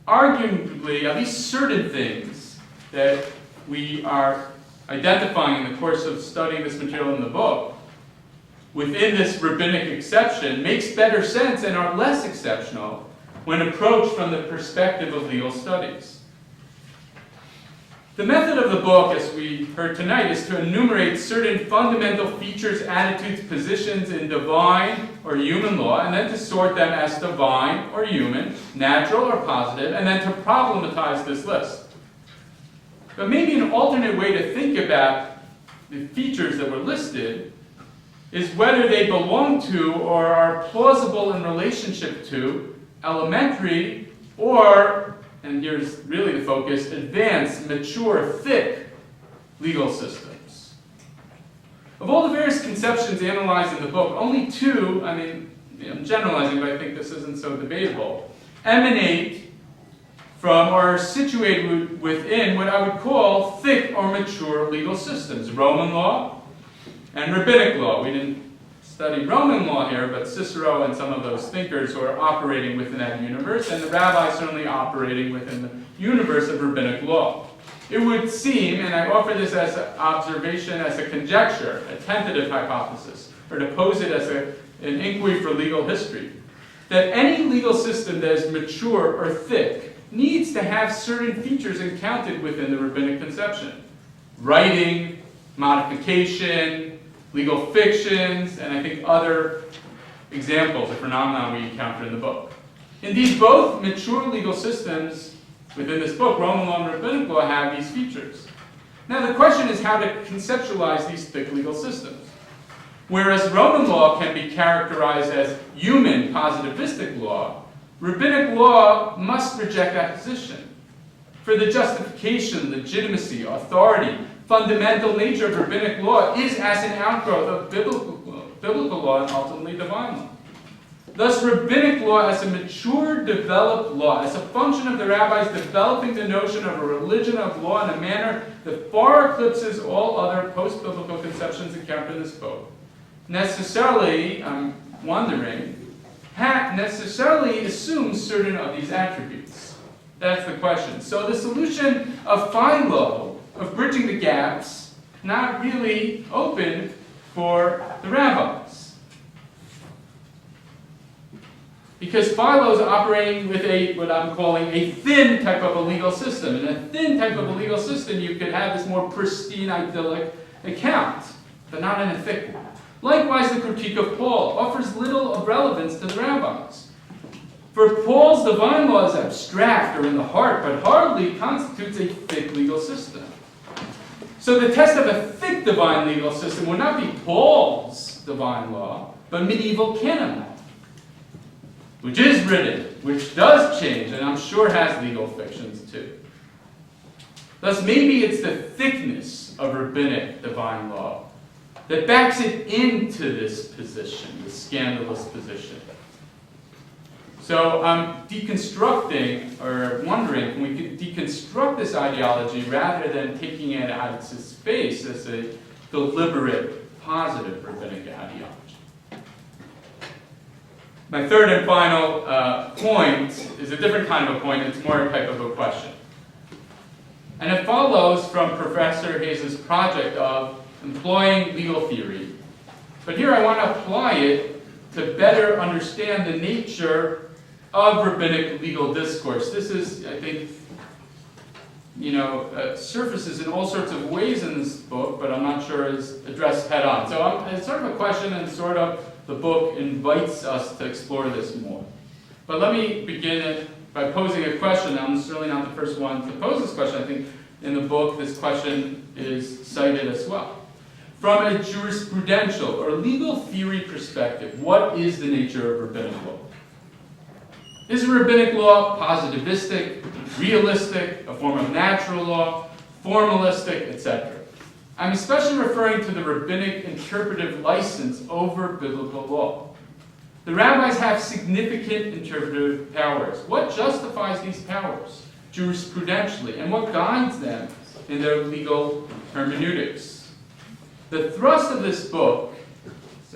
Arguably, at least certain things that we are identifying in the course of studying this material in the book within this rabbinic exception makes better sense and are less exceptional when approached from the perspective of legal studies. The method of the book, as we heard tonight, is to enumerate certain fundamental features, attitudes, positions in divine or human law, and then to sort them as divine or human, natural or positive, and then to problematize this list. But maybe an alternate way to think about the features that were listed is whether they belong to or are plausible in relationship to elementary or, and here's really the focus, advanced, mature, thick legal systems. Of all the various conceptions analyzed in the book, only two, I'm generalizing, but I think this isn't so debatable, emanate from or are situated within what I would call thick or mature legal systems. Roman law and rabbinic law. We didn't study Roman law here, but Cicero and some of those thinkers who are operating within that universe, and the rabbis certainly operating within the universe of rabbinic law. It would seem, and I offer this as an observation, as a conjecture, a tentative hypothesis, or to pose it as an inquiry for legal history, that any legal system that is mature or thick needs to have certain features encountered within the rabbinic conception. Writing, modification, legal fictions, and I think other examples of phenomena we encounter in the book. Indeed, both mature legal systems within this book, Roman law and rabbinic law, have these features. Now the question is how to conceptualize these thick legal systems. Whereas Roman law can be characterized as human positivistic law, rabbinic law must reject that position. For the justification, legitimacy, authority, fundamental nature of rabbinic law is as an outgrowth of biblical law and ultimately divine law. Thus, rabbinic law as a mature, developed law, as a function of the rabbis developing the notion of a religion of law in a manner that far eclipses all other post-biblical conceptions encountered in this book, necessarily, I'm wondering, necessarily assumes certain of these attributes. That's the question. So the solution of Philo, of bridging the gaps, not really open for the rabbis. Because Philo is operating with what I'm calling a thin type of a legal system. In a thin type of a legal system, you could have this more pristine, idyllic account, but not in a thick one. Likewise, the critique of Paul offers little of relevance to the rabbis. For Paul's divine law is abstract or in the heart, but hardly constitutes a thick legal system. So the test of a thick divine legal system would not be Paul's divine law, but medieval canon law, which is written, which does change, and I'm sure has legal fictions too. Thus, maybe it's the thickness of rabbinic divine law that backs it into this position, this scandalous position. So I'm deconstructing, or wondering, can we deconstruct this ideology rather than taking it out of its face as a deliberate, positive rabbinic ideology? My third and final point is a different kind of a point. It's more a type of a question. And it follows from Professor Hayes' project of employing legal theory. But here I want to apply it to better understand the nature of rabbinic legal discourse. This is, I think, surfaces in all sorts of ways in this book, but I'm not sure is addressed head on. So it's sort of a question, and sort of the book invites us to explore this more. But let me begin it by posing a question. I'm certainly not the first one to pose this question. I think in the book this question is cited as well. From a jurisprudential or legal theory perspective, what is the nature of rabbinic law? Is rabbinic law positivistic, realistic, a form of natural law, formalistic, etc.? I'm especially referring to the rabbinic interpretive license over biblical law. The rabbis have significant interpretive powers. What justifies these powers jurisprudentially, and what guides them in their legal hermeneutics? The thrust of this book,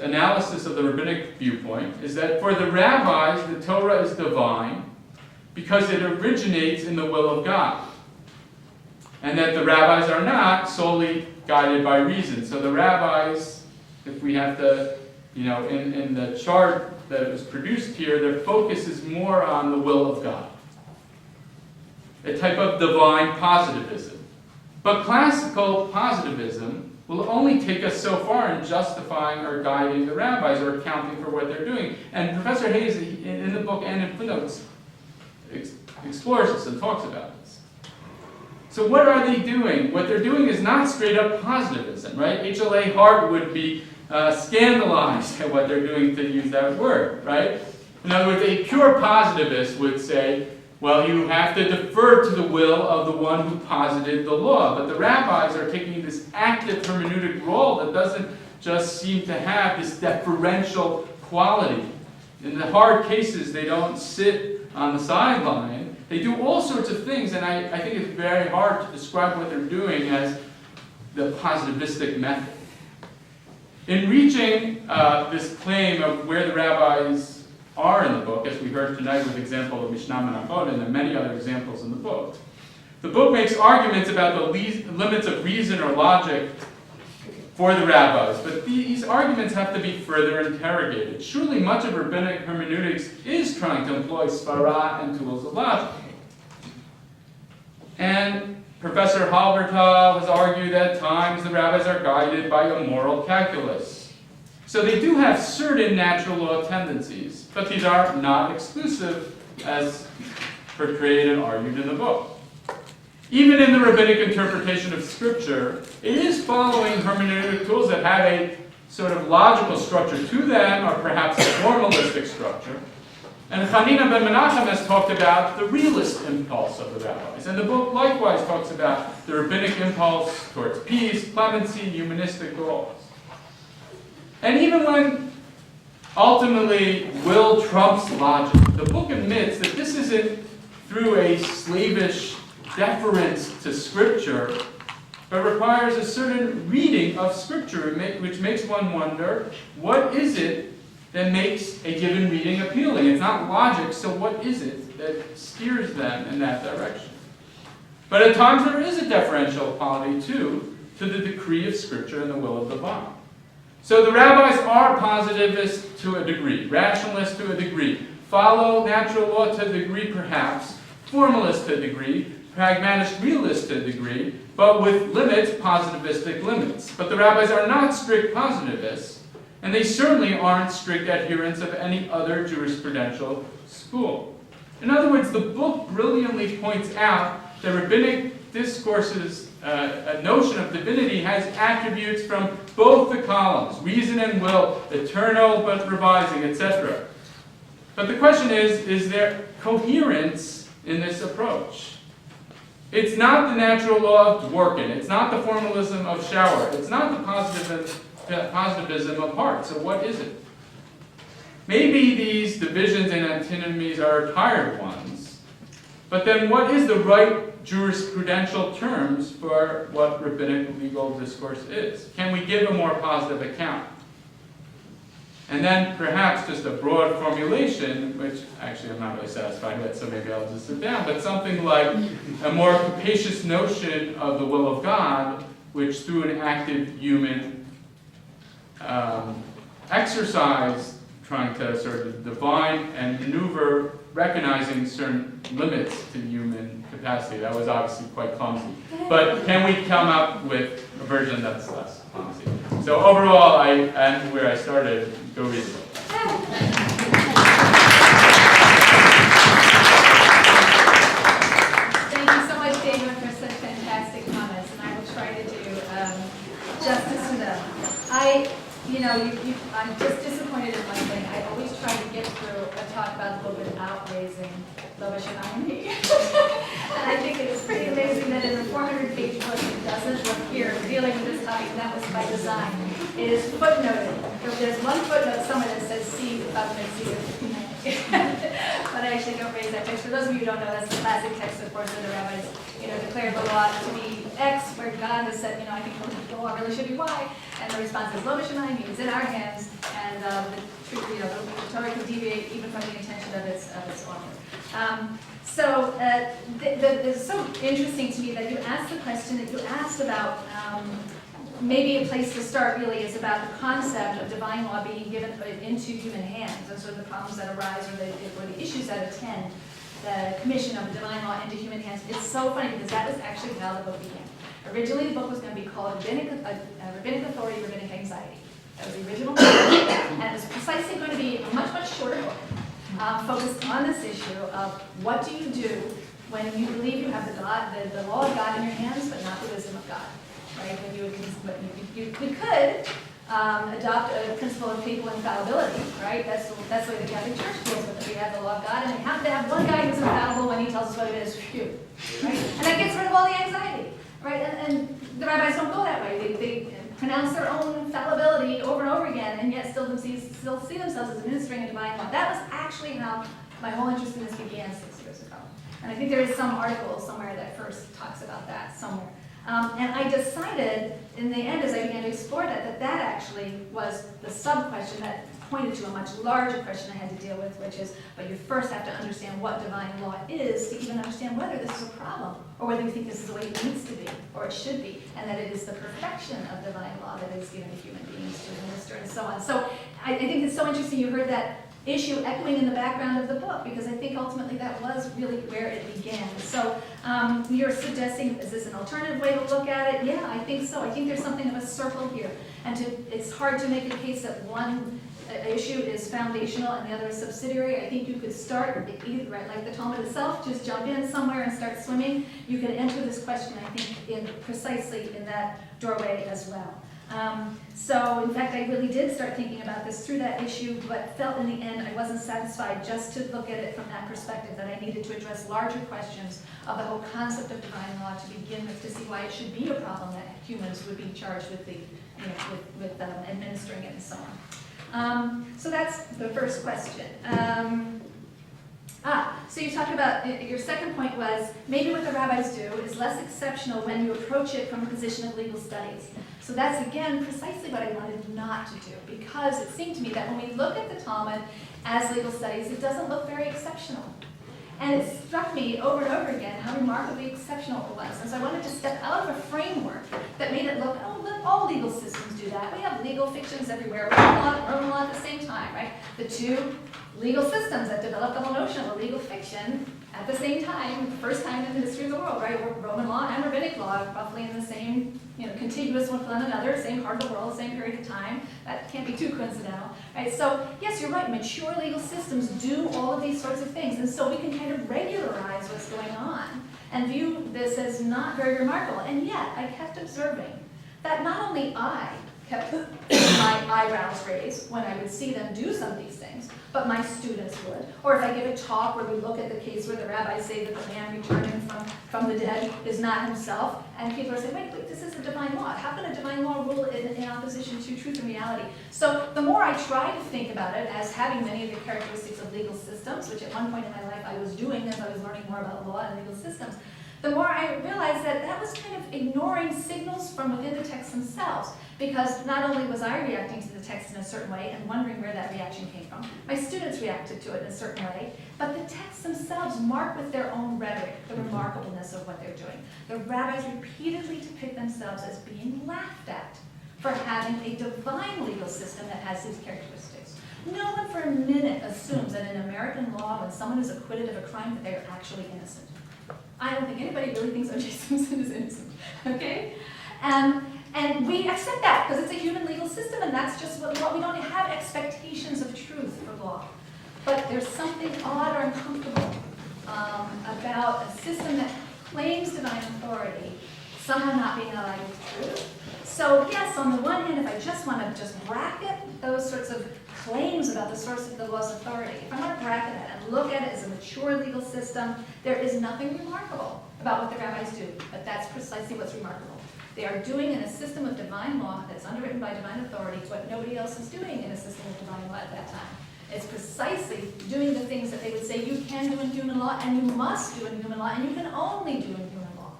analysis of the rabbinic viewpoint, is that for the rabbis, the Torah is divine because it originates in the will of God, and that the rabbis are not solely guided by reason. So the rabbis, if we have to You know, in the chart that was produced here, their focus is more on the will of God, a type of divine positivism. But classical positivism will only take us so far in justifying or guiding the rabbis or accounting for what they're doing. And Professor Hayes, in the book and in footnotes, explores this and talks about this. So what are they doing? What they're doing is not straight up positivism, right? H.L.A. Hart would be scandalized at what they're doing, to use that word, right? In other words, a pure positivist would say, well, you have to defer to the will of the one who posited the law. But the rabbis are taking this active hermeneutic role that doesn't just seem to have this deferential quality. In the hard cases, they don't sit on the sideline. They do all sorts of things, and I think it's very hard to describe what they're doing as the positivistic method. In reaching this claim of where the rabbis are in the book, as we heard tonight with the example of Mishnah Menachot, and there are many other examples in the book makes arguments about the limits of reason or logic for the rabbis, but these arguments have to be further interrogated. Surely much of rabbinic hermeneutics is trying to employ svara and tools of logic. And Professor Halbertal has argued that at times the rabbis are guided by a moral calculus. So they do have certain natural law tendencies, but these are not exclusive, as portrayed and argued in the book. Even in the rabbinic interpretation of Scripture, it is following hermeneutic tools that have a sort of logical structure to them, or perhaps a formalistic structure. And Hanina ben Menachem has talked about the realist impulse of the rabbis. And the book likewise talks about the rabbinic impulse towards peace, clemency, humanistic goals. And even when ultimately will trumps logic, the book admits that this isn't through a slavish deference to Scripture, but requires a certain reading of Scripture, which makes one wonder, what is it that makes a given reading appealing? It's not logic, so what is it that steers them in that direction? But at times there is a deferential quality, too, to the decree of Scripture and the will of the Bible. So the rabbis are positivists to a degree, rationalists to a degree, follow natural law to a degree perhaps, formalists to a degree, pragmatist realists to a degree, but with limits, positivistic limits. But the rabbis are not strict positivists, and they certainly aren't strict adherents of any other jurisprudential school. In other words, the book brilliantly points out that rabbinic discourses, a notion of divinity, has attributes from both the columns, reason and will, eternal but revising, etc. But the question is there coherence in this approach? It's not the natural law of Dworkin. It's not the formalism of Schauer. It's not the positivism of Hart. So what is it? Maybe these divisions and antinomies are tired ones, but then what is the right jurisprudential terms for what rabbinic legal discourse is? Can we give a more positive account? And then perhaps just a broad formulation, which actually I'm not really satisfied with, so maybe I'll just sit down, but something like a more capacious notion of the will of God, which through an active human exercise, trying to sort of divine and maneuver, recognizing certain limits to human capacity. That was obviously quite clumsy. But can we come up with a version that's less clumsy? So overall, I end where I started. Go read the book. Thank you so much, David, for such fantastic comments, and I will try to do justice to them. I'm just disappointed in one thing. I always try to get through a talk about the book without raising Lovish and irony. And I think it is pretty amazing that in a 400-page book it doesn't appear dealing with this topic, and that was by design. It is footnoted. There's one footnote somewhere that says see the covenant, see the but I actually don't raise that text. For those of you who don't know, that's the classic text, of course, where the rabbis, declared the law to be X, where God has said, I think the law really should be Y, and the response is Lo Mishanai means in our hands, and the Torah can deviate even from the intention of its author. It's so interesting to me that you asked the question that you asked about maybe a place to start really is about the concept of divine law being given into human hands, and sort of the problems that arise or the issues that attend the commission of the divine law into human hands. It's so funny because that was actually how the book began. Originally, the book was going to be called Rabbinic Authority, Rabbinic Anxiety. That was the original book, and it was precisely going to be a much, much shorter book, focused on this issue of what do you do when you believe you have the law of God in your hands, but not the wisdom of God, right? When you could adopt a principle of papal infallibility, right? That's the way the Catholic Church deals with it. We have the law of God, and we have to have one guy who's infallible when he tells us what it is. Phew, right? And that gets rid of all the anxiety, right? And the rabbis don't go that way. They pronounce their own infallibility over and over again, and yet still see themselves as administering a divine law. That was actually how my whole interest in this began 6 years ago. And I think there is some article somewhere that first talks about that somewhere. And I decided in the end, as I began to explore that actually was the sub-question that pointed to a much larger question I had to deal with, which is, but you first have to understand what divine law is to even understand whether this is a problem, or whether you think this is the way it needs to be, or it should be, and that it is the perfection of divine law that is given to human beings to administer, and so on. So I think it's so interesting you heard that issue echoing in the background of the book, because I think ultimately that was really where it began. So you're suggesting, is this an alternative way to look at it? Yeah, I think so. I think there's something of a circle here. And it's hard to make a case that one issue is foundational and the other is subsidiary. I think you could start, either, right, like the Talmud itself, just jump in somewhere and start swimming. You could enter this question, I think, precisely in that doorway as well. So, in fact, I really did start thinking about this through that issue, but felt in the end I wasn't satisfied just to look at it from that perspective, that I needed to address larger questions of the whole concept of divine law to begin with, to see why it should be a problem that humans would be charged with with administering it and so on. So that's the first question. So you talked about, your second point was, maybe what the rabbis do is less exceptional when you approach it from a position of legal studies. So that's, again, precisely what I wanted not to do, because it seemed to me that when we look at the Talmud as legal studies, it doesn't look very exceptional. And it struck me over and over again how remarkably exceptional it was. And so I wanted to step out of a framework that made it look, oh, look, all legal systems do that. We have legal fictions everywhere, Roman law at the same time, right? The two legal systems that developed the whole notion of a legal fiction at the same time, the first time in the history of the world, right? Roman law and rabbinic law, roughly in the same, contiguous one another, same part of the world, same period of time. That can't be too coincidental, right? So yes, you're right. Mature legal systems do all of these sorts of things, and so we can kind of regularize what's going on and view this as not very remarkable. And yet, I kept observing that not only I kept my eyebrows raised when I would see them do some of these things, but my students would. Or if I give a talk where we look at the case where the rabbis say that the man returning from the dead is not himself, and people are saying, wait, this is a divine law. How can a divine law rule in opposition to truth and reality? So the more I try to think about it as having many of the characteristics of legal systems, which at one point in my life I was doing as I was learning more about law and legal systems, the more I realized that was kind of ignoring signals from within the texts themselves, because not only was I reacting to the text in a certain way and wondering where that reaction came from, my students reacted to it in a certain way, but the texts themselves mark with their own rhetoric the remarkableness of what they're doing. The rabbis repeatedly depict themselves as being laughed at for having a divine legal system that has these characteristics. No one for a minute assumes that in American law, when someone is acquitted of a crime, that they are actually innocent. I don't think anybody really thinks O.J. Simpson is innocent, okay? And we accept that because it's a human legal system, and that's just what we don't have expectations of truth for law. But there's something odd or uncomfortable about a system that claims divine authority somehow not being allied with truth. So yes, on the one hand, if I just want to just bracket those sorts of claims about the source of the law's authority, if I want to bracket it and look at it as a mature legal system, there is nothing remarkable about what the rabbis do, but that's precisely what's remarkable. They are doing in a system of divine law that's underwritten by divine authority what nobody else is doing in a system of divine law at that time. It's precisely doing the things that they would say you can do in human law, and you must do in human law, and you can only do in human law,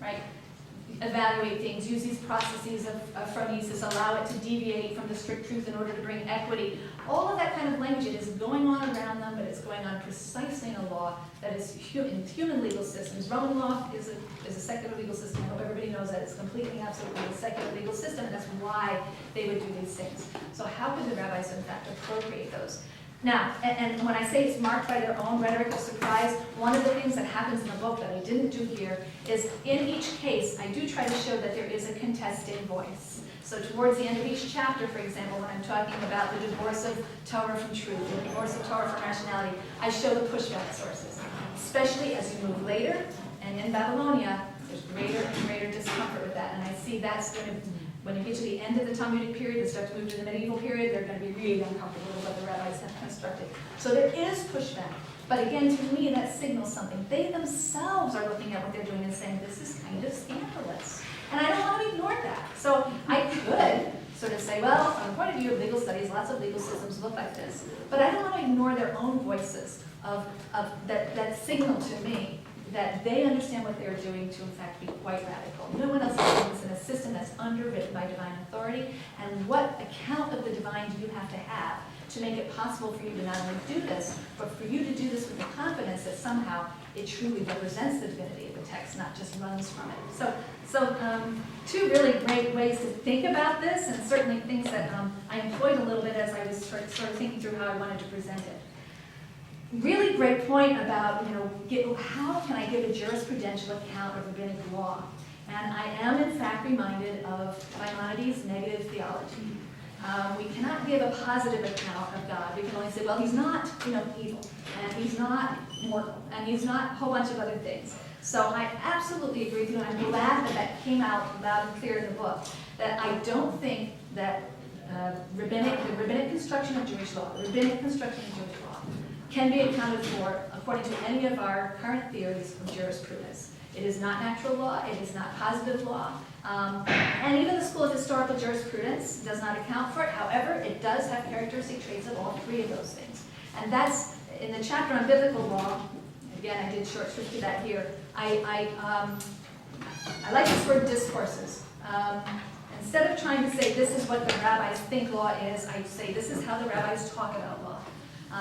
right? evaluate things, use these processes of phronesis, allow it to deviate from the strict truth in order to bring equity. All of that kind of language, it is going on around them, but it's going on precisely in a law that is in human legal systems. Roman law is a secular legal system. I hope everybody knows that. It's completely, absolutely a secular legal system, and that's why they would do these things. So how could the rabbis, in fact, appropriate those? Now, and when I say it's marked by their own rhetoric of surprise, one of the things that happens in the book that I didn't do here is in each case, I do try to show that there is a contested voice. So towards the end of each chapter, for example, when I'm talking about the divorce of Torah from truth, the divorce of Torah from rationality, I show the pushback sources, especially as you move later. And in Babylonia, there's greater and greater discomfort with that. And I see that's going to, when you get to the end of the Talmudic period and start to move to the medieval period, they're going to be really uncomfortable with what the rabbis have constructed. So there is pushback. But again, to me, that signals something. They themselves are looking at what they're doing and saying, this is kind of scandalous. And I don't want to ignore that. So I could sort of say, well, from the point of view of legal studies, lots of legal systems look like this. But I don't want to ignore their own voices of that signal to me that they understand what they're doing to, in fact, be quite radical. No one else is doing this in a system that's underwritten by divine authority. And what account of the divine do you have to make it possible for you to not only do this, but for you to do this with the confidence that somehow it truly represents the divinity of the text, not just runs from it. So two really great ways to think about this, and certainly things that I employed a little bit as I was sort of thinking through how I wanted to present it. Really great point about, how can I give a jurisprudential account of rabbinic law? And I am, in fact, reminded of Maimonides' negative theology. We cannot give a positive account of God. We can only say, well, he's not, evil, and he's not mortal, and he's not a whole bunch of other things. So I absolutely agree with you, and I'm glad that came out loud and clear in the book, that I don't think that the rabbinic construction of Jewish law, can be accounted for according to any of our current theories of jurisprudence. It is not natural law, it is not positive law, and even the School of Historical Jurisprudence does not account for it. However, it does have characteristic traits of all three of those things. And that's, in the chapter on biblical law, again, I did short shrift to that here, I like this word discourses. Instead of trying to say this is what the rabbis think law is, I say this is how the rabbis talk about law.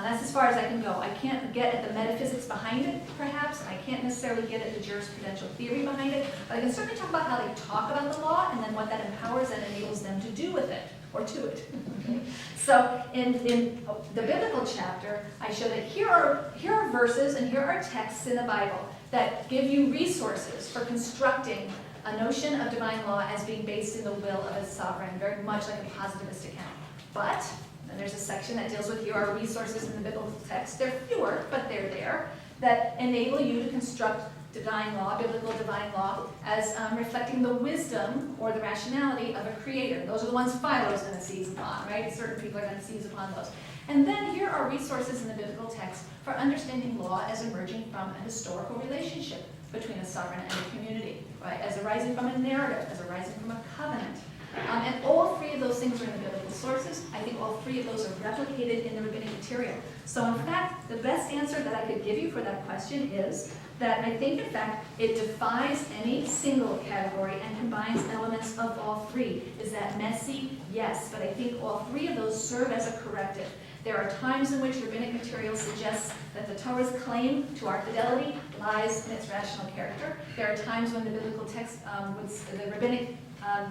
That's as far as I can go. I can't get at the metaphysics behind it, perhaps. I can't necessarily get at the jurisprudential theory behind it, but I can certainly talk about how they talk about the law and then what that empowers and enables them to do with it, or to it. Okay? So in the biblical chapter, I show that here are verses and here are texts in the Bible that give you resources for constructing a notion of divine law as being based in the will of a sovereign, very much like a positivist account. But and there's a section that deals with your resources in the biblical text. They're fewer, but they're there, that enable you to construct divine law, biblical divine law, as reflecting the wisdom or the rationality of a creator. Those are the ones Philo's going to seize upon, right? Certain people are going to seize upon those. And then here are resources in the biblical text for understanding law as emerging from a historical relationship between a sovereign and a community, right? As arising from a narrative, as arising from a covenant. And all three of those things are in the biblical sources. I think all three of those are replicated in the rabbinic material. So in fact, the best answer that I could give you for that question is that I think, in fact, it defies any single category and combines elements of all three. Is that messy? Yes, but I think all three of those serve as a corrective. There are times in which rabbinic material suggests that the Torah's claim to our fidelity lies in its rational character. There are times when the biblical text, the rabbinic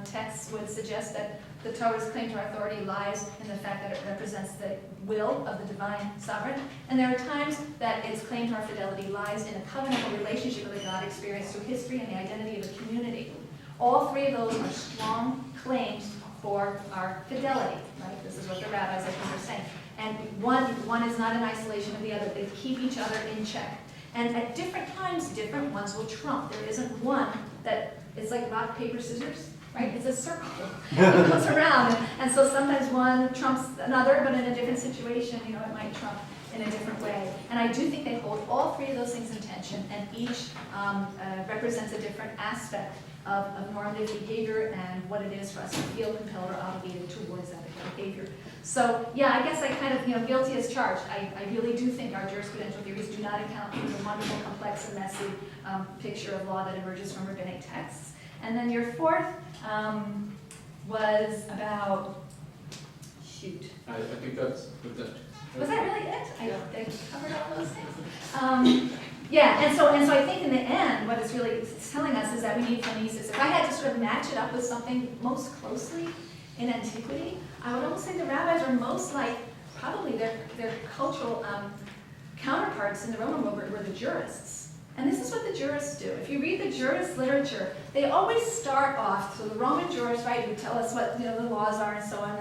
text would suggest that the Torah's claim to our authority lies in the fact that it represents the will of the divine sovereign. And there are times that its claim to our fidelity lies in a covenantal relationship with a God experienced through history and the identity of a community. All three of those are strong claims for our fidelity, right? This is what the rabbis, I think, are saying. And one is not in isolation of the other. They keep each other in check. And at different times, different ones will trump. There isn't one that, it's like rock, paper, scissors, right? It's a circle. It goes around. And so sometimes one trumps another, but in a different situation, it might trump in a different way. And I do think they hold all three of those things in tension, and each represents a different aspect of normative behavior and what it is for us to feel compelled or obligated towards that behavior. So yeah, I guess I kind of, guilty as charged. I really do think our jurisprudential theories do not account for the wonderful, complex, and messy picture of law that emerges from rabbinic texts. And then your fourth was about, shoot. I think that's it. Was that really it? I covered all those things. Yeah, and so I think in the end, what it's really telling us is that we need phronesis. If I had to sort of match it up with something most closely in antiquity, I would almost say the rabbis are most like probably their cultural counterparts in the Roman world were the jurists. And this is what the jurists do. If you read the jurist literature, they always start off, so the Roman jurists, right, who tell us what the laws are and so on.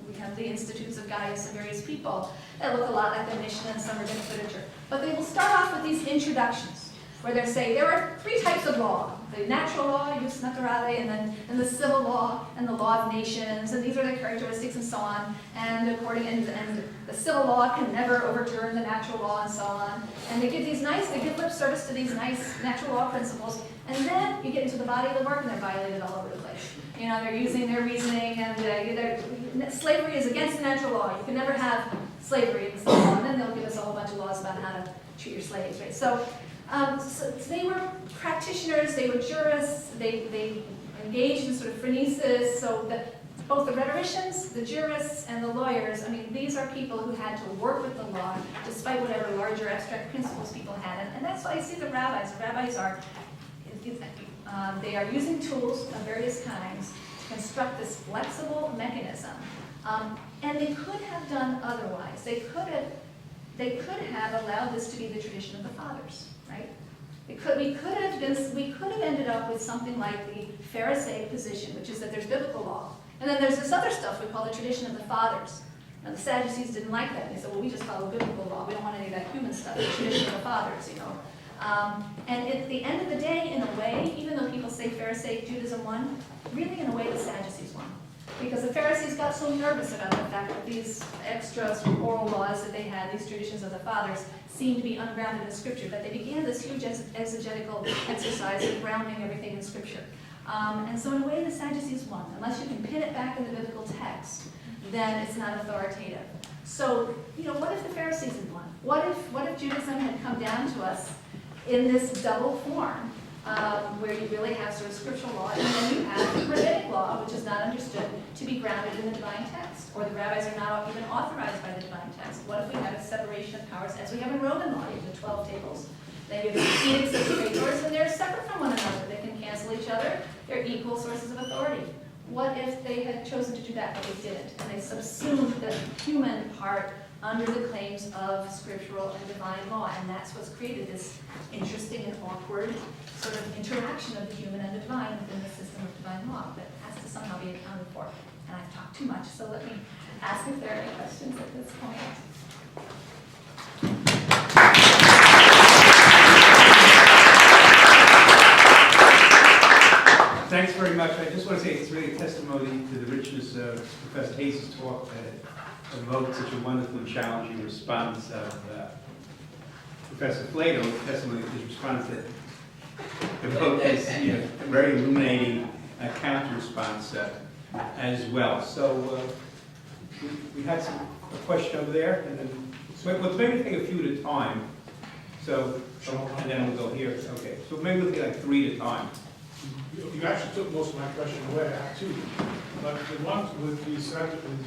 We have the institutes of Gaius and various people that look a lot like the Mishnah and some rabbinic literature. But they will start off with these introductions, where they say there are three types of law: the natural law, jus naturale, and the civil law, and the law of nations, and these are the characteristics and so on. And and the civil law can never overturn the natural law and so on. And they give lip service to these nice natural law principles. And then you get into the body of the work, and they're violated all over the place. You know, they're using their reasoning, and slavery is against the natural law. You can never have slavery in the civil law. And then they'll give us a whole bunch of laws about how to treat your slaves, right? So they were practitioners, they were jurists, they engaged in sort of phronesis, so that both the rhetoricians, the jurists, and the lawyers, I mean, these are people who had to work with the law despite whatever larger abstract principles people had. And that's why I see the rabbis. The rabbis are, they are using tools of various kinds to construct this flexible mechanism. And they could have done otherwise. They could have allowed this to be the tradition of the fathers, right? We could have ended up with something like the Pharisaic position, which is that there's biblical law. And then there's this other stuff we call the tradition of the fathers. Now the Sadducees didn't like that. They said, well, we just follow biblical law. We don't want any of that human stuff, the tradition of the fathers, you know. And at the end of the day, in a way, even though people say Pharisaic Judaism won, really in a way the Sadducees won. Because the Pharisees got so nervous about the fact that these extra oral laws that they had, these traditions of the fathers, seemed to be ungrounded in Scripture, that they began this huge exegetical exercise of grounding everything in Scripture. And so in a way, the Sadducees won. Unless you can pin it back in the biblical text, then it's not authoritative. So, you know, what if the Pharisees had won? What if Judaism had come down to us in this double form, where you really have sort of scriptural law, and then you have rabbinic law, which is not understood to be grounded in the divine text, or the rabbis are not even authorized by the divine text? What if we have a separation of powers, as we have in Roman law, you have the 12 tables? Then you have the edicts of the praetors, and they're separate from one another. They can cancel each other. They're equal sources of authority. What if they had chosen to do that, but they didn't, and they subsumed the human part under the claims of scriptural and divine law? And that's what's created this interesting and awkward sort of interaction of the human and the divine within the system of divine law that has to somehow be accounted for. And I've talked too much, so let me ask if there are any questions at this point. Thanks very much. I just want to say it's really a testimony to the richness of Professor Hayes' talk that evoked such a wonderfully challenging response of Professor Flegg, testimony to his response that evoked this very illuminating counter response as well. So we had a question over there, and then let's maybe take a few at a time. So and then we'll go here. Okay. So maybe we'll take like 3 at a time. You actually took most of my question away, I have 2. But the ones with the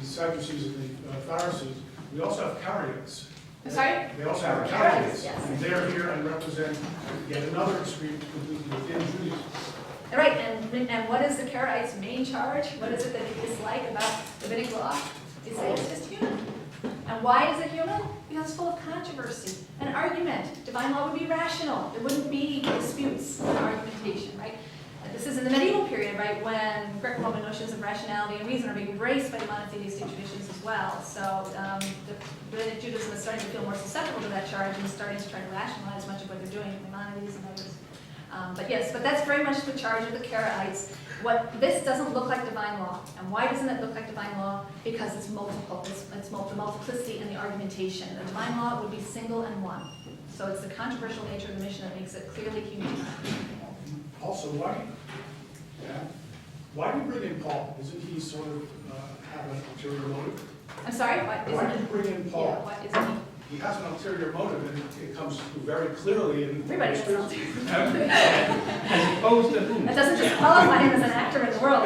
Sadducees and the Pharisees, we also have Karaites. I'm sorry? They also have Karaites, Karaites. yes. And they're here and represent yet another extreme within Judaism. Right, and what is the Karaites' main charge? What is it that they dislike about rabbinic law? They say it's just human. And why is it human? Because it's full of controversy and argument. Divine law would be rational. There wouldn't be disputes and argumentation, right? And this is in the medieval period, right, when Greco-Roman notions of rationality and reason are being embraced by the monotheistic traditions as well. So the rabbinic Judaism is starting to feel more susceptible to that charge and is starting to try to rationalize much of what they're doing in Maimonides and others. But that's very much the charge of the Karaites. This doesn't look like divine law. And why doesn't it look like divine law? Because it's multiple. It's the multiplicity in the argumentation. The divine law would be single and one. So it's the controversial nature of the mission that makes it clearly human. Also, why do you bring in Paul? Isn't he sort of have an ulterior motive? I'm sorry? Why did you bring in Paul? Yeah, what isn't he? he has an ulterior motive, and it comes through very clearly in. Everybody has an ulterior As opposed to whom? That doesn't disqualify him as an actor in the world,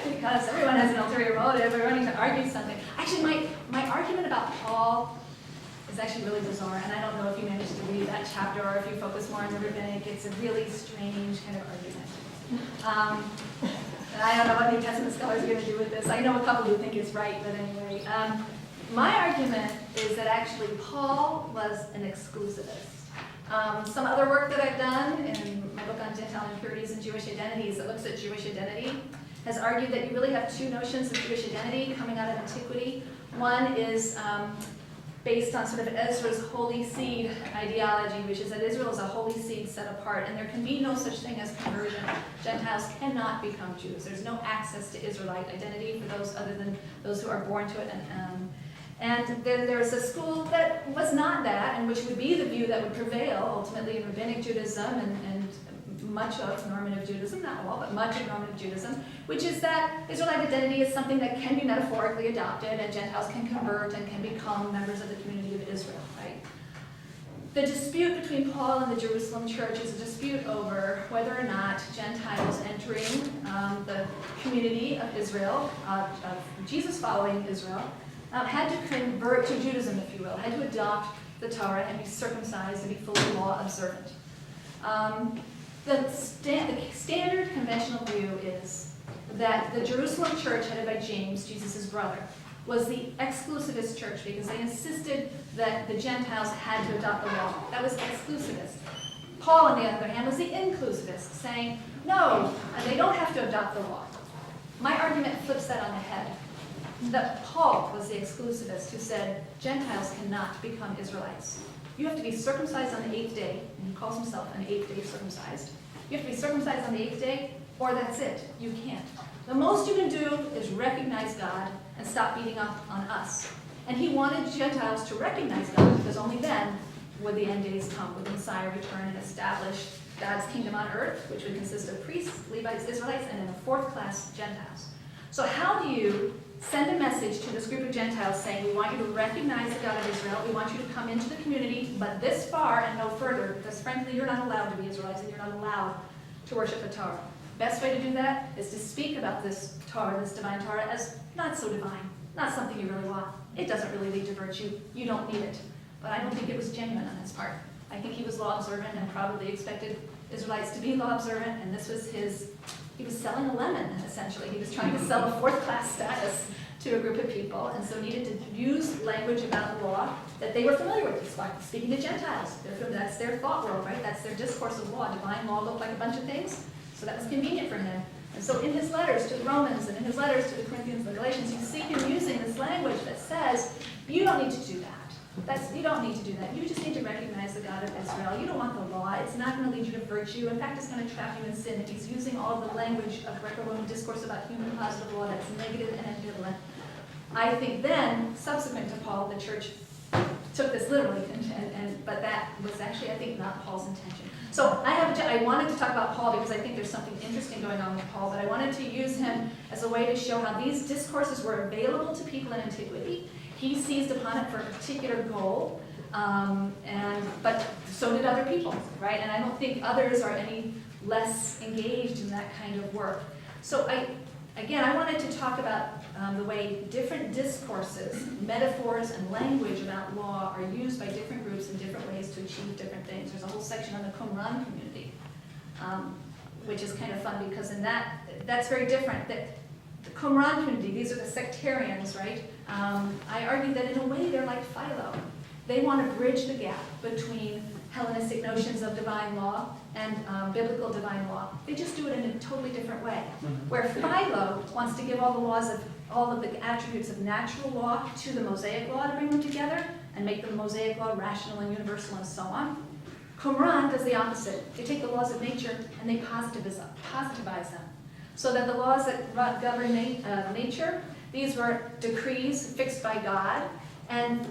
because everyone has an ulterior motive. We're running to argue something. Actually, my argument about Paul is actually really bizarre, and I don't know if you managed to read that chapter or if you focus more on the rabbinic. It's a really strange kind of argument. And I don't know what New Testament scholars are going to do with this. I know a couple who think it's right, but anyway. My argument is that actually Paul was an exclusivist. Some other work that I've done in my book on Gentile impurities and Jewish identities that looks at Jewish identity has argued that you really have two notions of Jewish identity coming out of antiquity. One is based on sort of Ezra's holy seed ideology, which is that Israel is a holy seed set apart, and there can be no such thing as conversion. Gentiles cannot become Jews. There's no access to Israelite identity for those other than those who are born to it. And then there's a school that was not that, and which would be the view that would prevail ultimately in Rabbinic Judaism and much of normative Judaism, not all, but much of normative Judaism, which is that Israelite identity is something that can be metaphorically adopted, and Gentiles can convert and can become members of the community of Israel, right? The dispute between Paul and the Jerusalem church is a dispute over whether or not Gentiles entering the community of Israel, of Jesus following Israel, had to convert to Judaism, if you will, had to adopt the Torah and be circumcised and be fully law observant. The standard conventional view is that the Jerusalem church, headed by James, Jesus' brother, was the exclusivist church because they insisted that the Gentiles had to adopt the law. That was exclusivist. Paul, on the other hand, was the inclusivist, saying, no, they don't have to adopt the law. My argument flips that on the head. That Paul was the exclusivist who said Gentiles cannot become Israelites. You have to be circumcised on the 8th day, and he calls himself an 8th-day circumcised. You have to be circumcised on the 8th day, or that's it. You can't. The most you can do is recognize God and stop beating up on us. And he wanted Gentiles to recognize God because only then would the end days come, would the Messiah return and establish God's kingdom on earth, which would consist of priests, Levites, Israelites, and in the fourth class, Gentiles. So how do you send a message to this group of Gentiles saying, we want you to recognize the God of Israel, we want you to come into the community, but this far and no further, because frankly, you're not allowed to be Israelites and you're not allowed to worship the Torah. Best way to do that is to speak about this Torah, this divine Torah, as not so divine, not something you really want. It doesn't really lead to virtue. You don't need it. But I don't think it was genuine on his part. I think he was law observant and probably expected Israelites to be law observant, and this was he was selling a lemon, essentially. He was trying to sell a fourth-class status to a group of people, and so needed to use language about law that they were familiar with. He's speaking to Gentiles. That's their thought world, right? That's their discourse of law. Divine law looked like a bunch of things, so that was convenient for him. And so in his letters to the Romans and in his letters to the Corinthians and the Galatians, you see him using this language that says, you don't need to do that. You don't need to do that. You just need to recognize the God of Israel. You don't want the law. It's not going to lead you to virtue. In fact, it's going to trap you in sin. If he's using all the language of Greco-Roman discourse about human positive law that's negative and ambivalent, I think then, subsequent to Paul, the church took this literally, but that was actually, I think, not Paul's intention. So I wanted to talk about Paul because I think there's something interesting going on with Paul, but I wanted to use him as a way to show how these discourses were available to people in antiquity. He seized upon it for a particular goal, but so did other people, right? And I don't think others are any less engaged in that kind of work. So I wanted to talk about the way different discourses, metaphors, and language about law are used by different groups in different ways to achieve different things. There's a whole section on the Qumran community, which is kind of fun because in that's very different. The Qumran community, these are the sectarians, right? I argue that in a way they're like Philo. They want to bridge the gap between Hellenistic notions of divine law and biblical divine law. They just do it in a totally different way. Where Philo wants to give all of the attributes of natural law to the Mosaic law to bring them together and make the Mosaic law rational and universal and so on. Qumran does the opposite. They take the laws of nature and they positivize them. So that the laws that govern nature, these were decrees fixed by God, and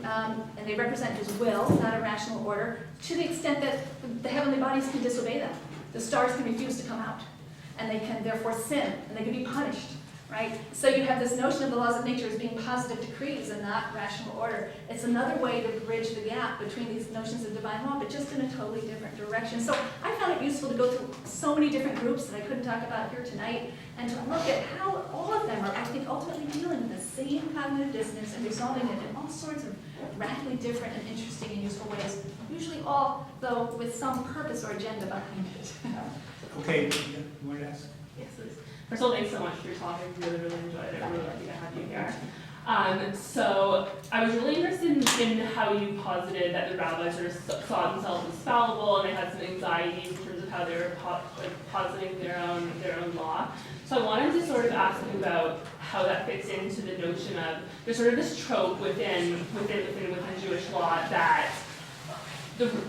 they represent his will, not a rational order, to the extent that the heavenly bodies can disobey them. The stars can refuse to come out, and they can therefore sin, and they can be punished. right? So you have this notion of the laws of nature as being positive decrees and not rational order. It's another way to bridge the gap between these notions of divine law, but just in a totally different direction. So I found it useful to go through so many different groups that I couldn't talk about here tonight, and to look at how all of them are, I think, ultimately dealing with the same cognitive dissonance and resolving it in all sorts of radically different and interesting and useful ways, usually all, though, with some purpose or agenda behind it. Okay, you want to ask? Yes, please. First of all, thanks so much for your talk. I really, really enjoyed it. I'm really lucky to have you here. So I was really interested in how you posited that the rabbis sort of saw themselves as fallible, and they had some anxieties in terms of how they were positing their own law. So I wanted to sort of ask you about how that fits into the notion of there's sort of this trope within Jewish law that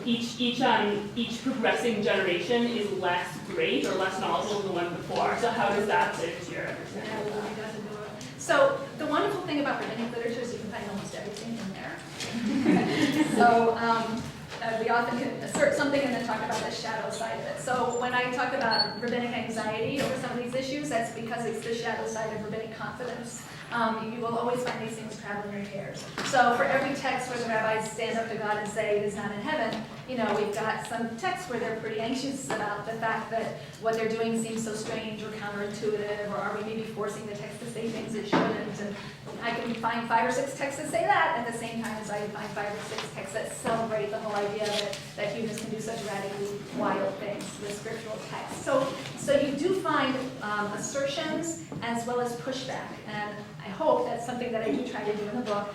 each progressing generation is less great or less knowledgeable than the one before. So how does that fit into your understanding? So the wonderful thing about rabbinic literature is you can find almost everything in there. So we often can assert something and then talk about the shadow side of it. So when I talk about rabbinic anxiety over some of these issues, that's because it's the shadow side of rabbinic confidence. You will always find these things traveling in pairs. So for every text where the rabbis stand up to God and say it is not in heaven, we've got some texts where they're pretty anxious about the fact that what they're doing seems so strange or counterintuitive, or are we maybe forcing the text to say things it shouldn't? And I can find 5 or 6 texts that say that at the same time as I find 5 or 6 texts that celebrate the whole idea that humans can do such radically wild things with scriptural texts. So you do find assertions as well as pushback, and I hope that's something that I do try to do in the book.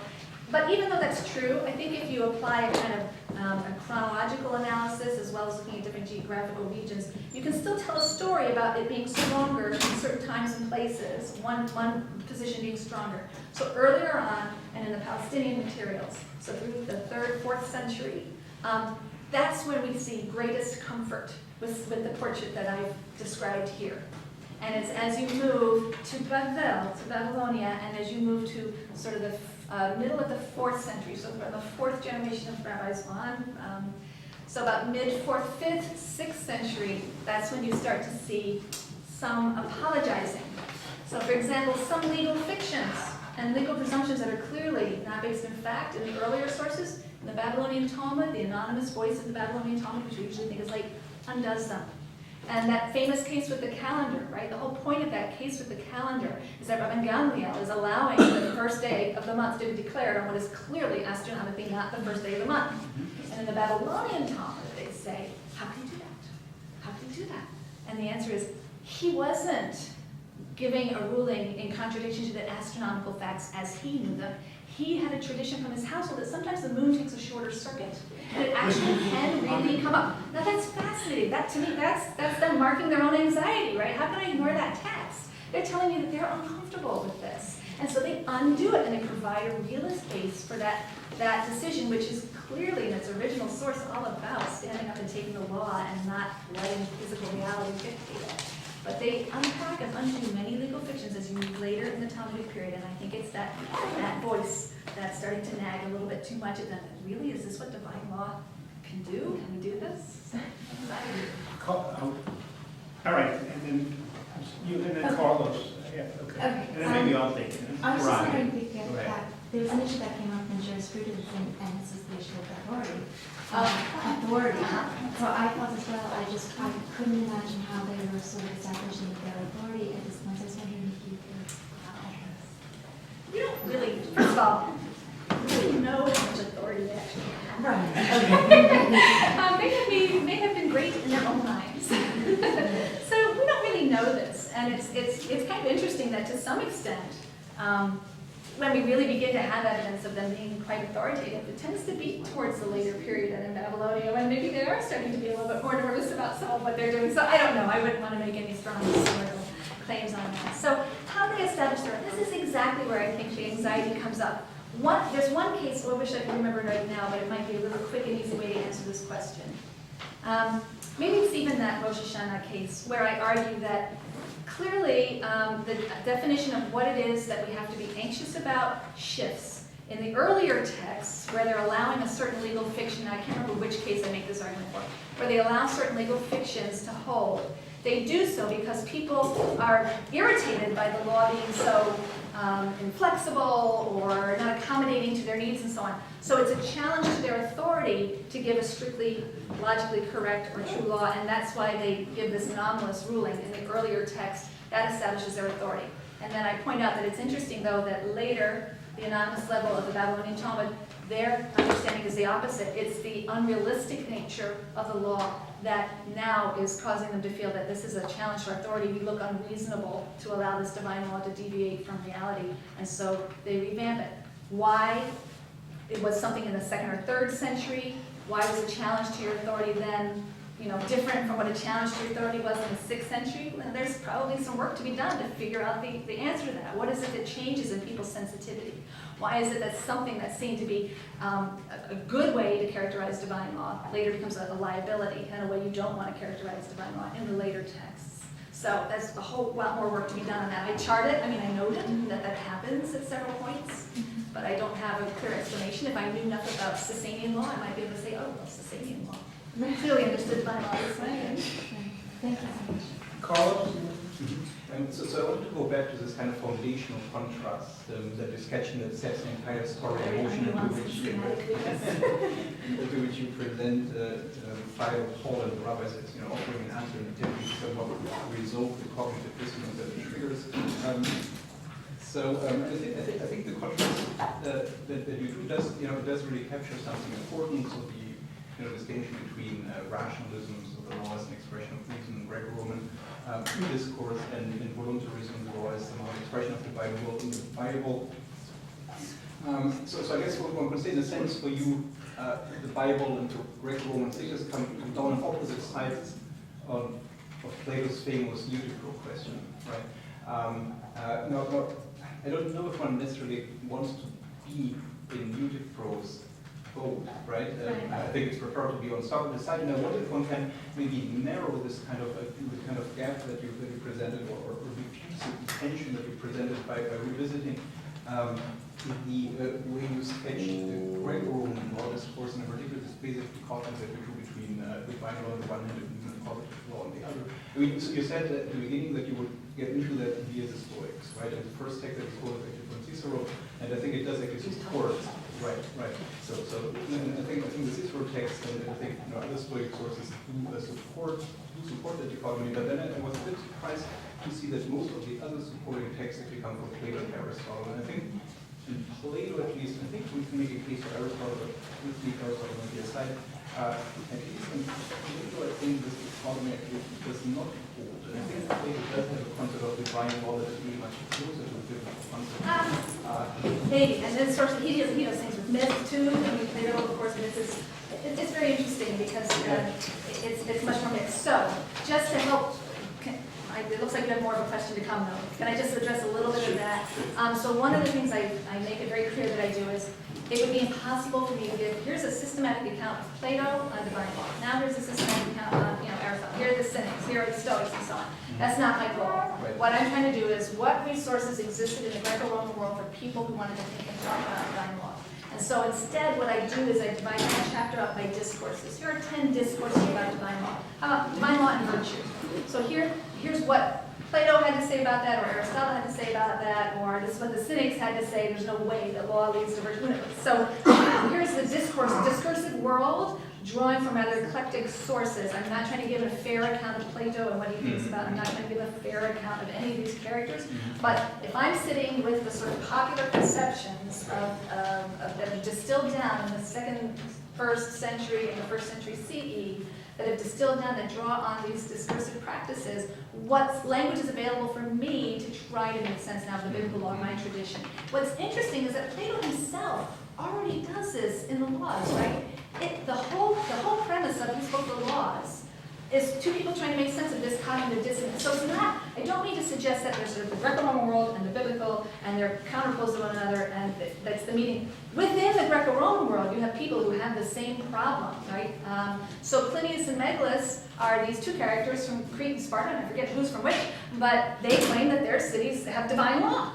But even though that's true, I think if you apply a kind of a chronological analysis as well as looking at different geographical regions, you can still tell a story about it being stronger in certain times and places, one position being stronger. So earlier on, and in the Palestinian materials, so through the 3rd, 4th century, that's when we see greatest comfort with the portrait that I've described here. And it's as you move to Babylonia, and as you move to sort of the middle of the 4th century, so from the 4th generation of rabbis on, so about mid-4th, 5th, 6th century, that's when you start to see some apologizing. So for example, some legal fictions and legal presumptions that are clearly not based in fact in the earlier sources, in the Babylonian Talmud, the anonymous voice of the Babylonian Talmud, which we usually think is like, undoes them. And that famous case with the calendar, right? The whole point of that case with the calendar is that Rabban Gamliel is allowing the first day of the month to be declared on what is clearly astronomically not the first day of the month. And in the Babylonian Talmud, they say, how can you do that? How can you do that? And the answer is, he wasn't giving a ruling in contradiction to the astronomical facts as he knew them. He had a tradition from his household that sometimes the moon takes a shorter circuit, and it actually can really come up. Now that's fascinating. That to me, that's them marking their own anxiety, right? How can I ignore that text? They're telling me that they're uncomfortable with this, and so they undo it and they provide a realist base for that decision, which is clearly in its original source all about standing up and taking the law and not letting physical reality dictate it. But they unpack and undo many legal fictions as you move later in the Talmudic period, and I think it's that voice that's starting to nag a little bit too much at them. Really, is this what divine law can do? Can we do this? All right, and then you, and then Carlos. Yeah, okay. And then maybe I'll take it. I was just Ryan. wondering because there was an issue that came up in jurisprudence, and this is the issue of authority. So I thought as well, I couldn't imagine how they were sort of establishing their authority at this point. So I was wondering if you could We don't really, first of all, really know how much authority they actually have. Right. They have been great in their own minds. So we don't really know this, and it's kind of interesting that to some extent, when we really begin to have evidence of them being quite authoritative, it tends to be towards the later period and in Babylonia, when maybe they are starting to be a little bit more nervous about some of what they're doing. So I don't know. I wouldn't want to make any strong historical claims on that. So how they establish their, this is exactly where I think the anxiety comes up. There's one case, I wish I could remember right now, but it might be a little quick and easy way to answer this question. Maybe it's even that Rosh Hashanah case where I argue that clearly the definition of what it is that we have to be anxious about shifts. In the earlier texts, where they're allowing a certain legal fiction, I can't remember which case I make this argument for, where they allow certain legal fictions to hold, They do so because people are irritated by the law being so inflexible or not accommodating to their needs and so on. So it's a challenge to their authority to give a strictly logically correct or true law, and that's why they give this anomalous ruling in the earlier text. That establishes their authority. And then I point out that it's interesting, though, that later, the anonymous level of the Babylonian Talmud, their understanding is the opposite. It's the unrealistic nature of the law that now is causing them to feel that this is a challenge to our authority. We look unreasonable to allow this divine law to deviate from reality, and so they revamp it. Why it was something in the 2nd or 3rd century? Why was a challenge to your authority then, different from what a challenge to your authority was in the 6th century? And there's probably some work to be done to figure out the answer to that. What is it that changes in people's sensitivity? Why is it that something that seemed to be a good way to characterize divine law later becomes a liability and a way you don't want to characterize divine law in the later texts? So there's a whole lot more work to be done on that. I chart it, I noted that happens at several points, but I don't have a clear explanation. If I knew enough about Sasanian law, I might be able to say, oh, well, Sasanian law. I clearly understood divine law this way. Thank you so much. Carlos? So I wanted to go back to this kind of foundational contrast that you're sketching that sets the entire story in motion into which you present Flegg, Paul, and the rabbis as offering an answer and attempting to somehow resolve the cognitive dissonance that it triggers. I think the contrast that you do does really capture something important. So the distinction between rationalism, so the law as an expression of reason, Greco-Roman discourse, and voluntarism, the law as somehow an expression of the Bible in the Bible. So I guess what one could say, in a sense, for you, the Bible and the Greco-Roman thinkers come down on opposite sides of Plato's famous Euthyphro question, right? Now, I don't know if one necessarily wants to be in Euthyphro's boat, right? I think it's preferred to be on the side, and I wonder if one can maybe narrow this kind of gap that you presented, or diffuse the tension that you presented by revisiting the way you sketched the Greco-Roman law discourse, and in particular this basic dichotomy that you drew between divine law on the one hand and human positive law on the other. So you said at the beginning that you would get into that via the Stoics, right? And the first text that is quoted actually from Cicero, and I think it does actually support. Right. So I think the Cicero text, and I think other Stoic sources do support that dichotomy. But then I was a bit surprised to see that most of the other supporting texts actually come from Plato and Aristotle. And I think in Plato, at least, I think we can make a case for Aristotle, but let's leave Aristotle on the aside. At least in Plato, I think this dichotomy actually does not hold. And I think Plato does have a concept of divine law that is really much closer to the biblical concept. Maybe, and then sort of he does things with myth too. Plato, of course, myth is it's very interesting because it's much more mixed. So just to help. It looks like you have more of a question to come, though. Can I just address a little bit of that? So one of the things I make it very clear that I do is it would be impossible for me to give, here's a systematic account of Plato on divine law. Now here's a systematic account of Aristotle. Here are the Cynics, here are the Stoics, and so on. That's not my goal. Right. What I'm trying to do is what resources existed in the Greco-Roman world for people who wanted to think and talk about divine law. And so instead, what I do is I divide my chapter up by discourses. Here are 10 discourses about divine law. How about divine law and virtue? So here's what Plato had to say about that, or Aristotle had to say about that, or this is what the Cynics had to say. There's no way that law leads to virtue. So here's the discursive world, drawing from rather eclectic sources. I'm not trying to give a fair account of Plato and what he thinks about. I'm not trying to give a fair account of any of these characters. But if I'm sitting with the sort of popular conceptions that are distilled down in the first century and the 1st century CE, that have distilled down, that draw on these discursive practices, what language is available for me to try to make sense now of the biblical law, my tradition. What's interesting is that Plato himself already does this in the laws, right? The whole premise of his book, The Laws, is two people trying to make sense of this cognitive dissonance. So it's not, I don't mean to suggest that there's sort of the Greco-Roman world and the biblical, and they're counterposed to one another, and that's the meaning. Within the Greco-Roman world, you have people who have the same problem, right? So Plinius and Megillus are these two characters from Crete and Sparta, and I forget who's from which, but they claim that their cities have divine law.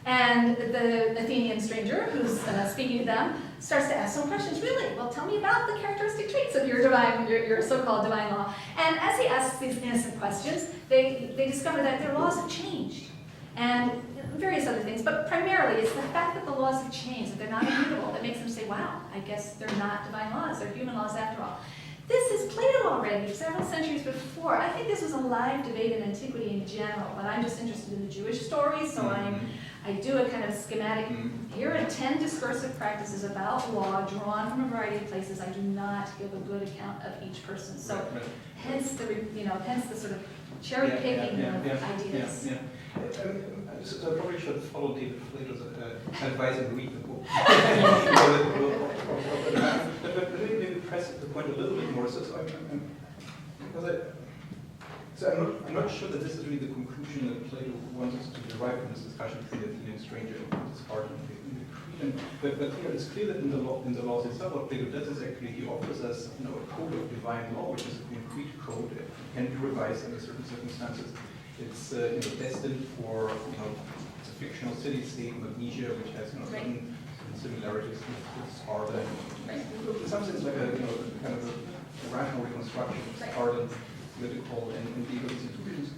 And the Athenian stranger who's speaking to them starts to ask some questions. Really? Well, tell me about the characteristic traits of your your so-called divine law. And as he asks these innocent questions, they discover that their laws have changed. And various other things, but primarily it's the fact that the laws have changed, that they're not immutable, that makes them say, wow, I guess they're not divine laws, they're human laws after all. This is Plato already, several centuries before. I think this was a live debate in antiquity in general, but I'm just interested in the Jewish story, so I do a kind of schematic. Here are 10 discursive practices about law drawn from a variety of places. I do not give a good account of each person, so hence the sort of cherry picking of ideas. So I probably should follow David Plato's advice and read the book. But maybe press the point a little bit more. I'm not sure that this is really the conclusion that Plato wants us to derive from this discussion between the Athenian stranger and this part and the Cretan. But it's clear that in the laws itself, what Plato does is actually he offers us a code of divine law, which is a concrete code that can be revised under certain circumstances. It's destined for it's a fictional city-state, Magnesia, which has certain similarities with Sparta. In some sense, like a kind of a rational reconstruction of Spartan political and legal institutions.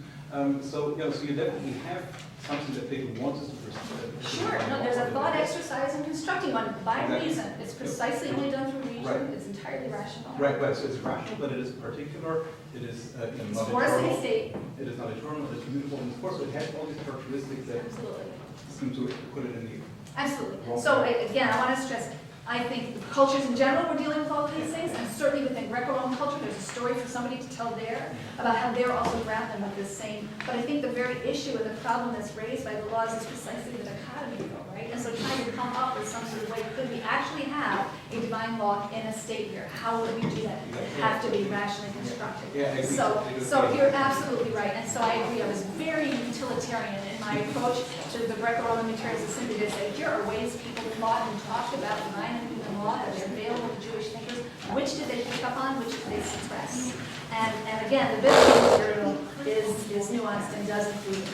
So you definitely have something that Plato wants us to pursue. Sure. No, there's a thought exercise in constructing one by reason. It's precisely only done through reason. Right. It's entirely rational. Right. So it's rational, but it is particular. It is not For a eternal. city-state. It is not eternal. It is mutable. And of course, it has all these characteristics that Absolutely. seem to put it in the Absolutely. So again, I want to stress, I think cultures in general were dealing with all of these things, and certainly within Greco-Roman culture, there's a story for somebody to tell there about how they're also grappling with this same. But I think the very issue and the problem that's raised by the laws is precisely the dichotomy, right? And so trying to come up with some sort of way, could we actually have a divine law in a state here? How would we do that? It would have to be rationally constructed. Yeah, I agree. So you're absolutely right, and so I agree. I was very utilitarian in my approach to the Greco-Roman materials, is simply to say, here are ways people thought and talked about divine and human law that are available to Jewish thinkers. Which did they pick up on? Which did they suppress? And again, the biblical material is nuanced and does include.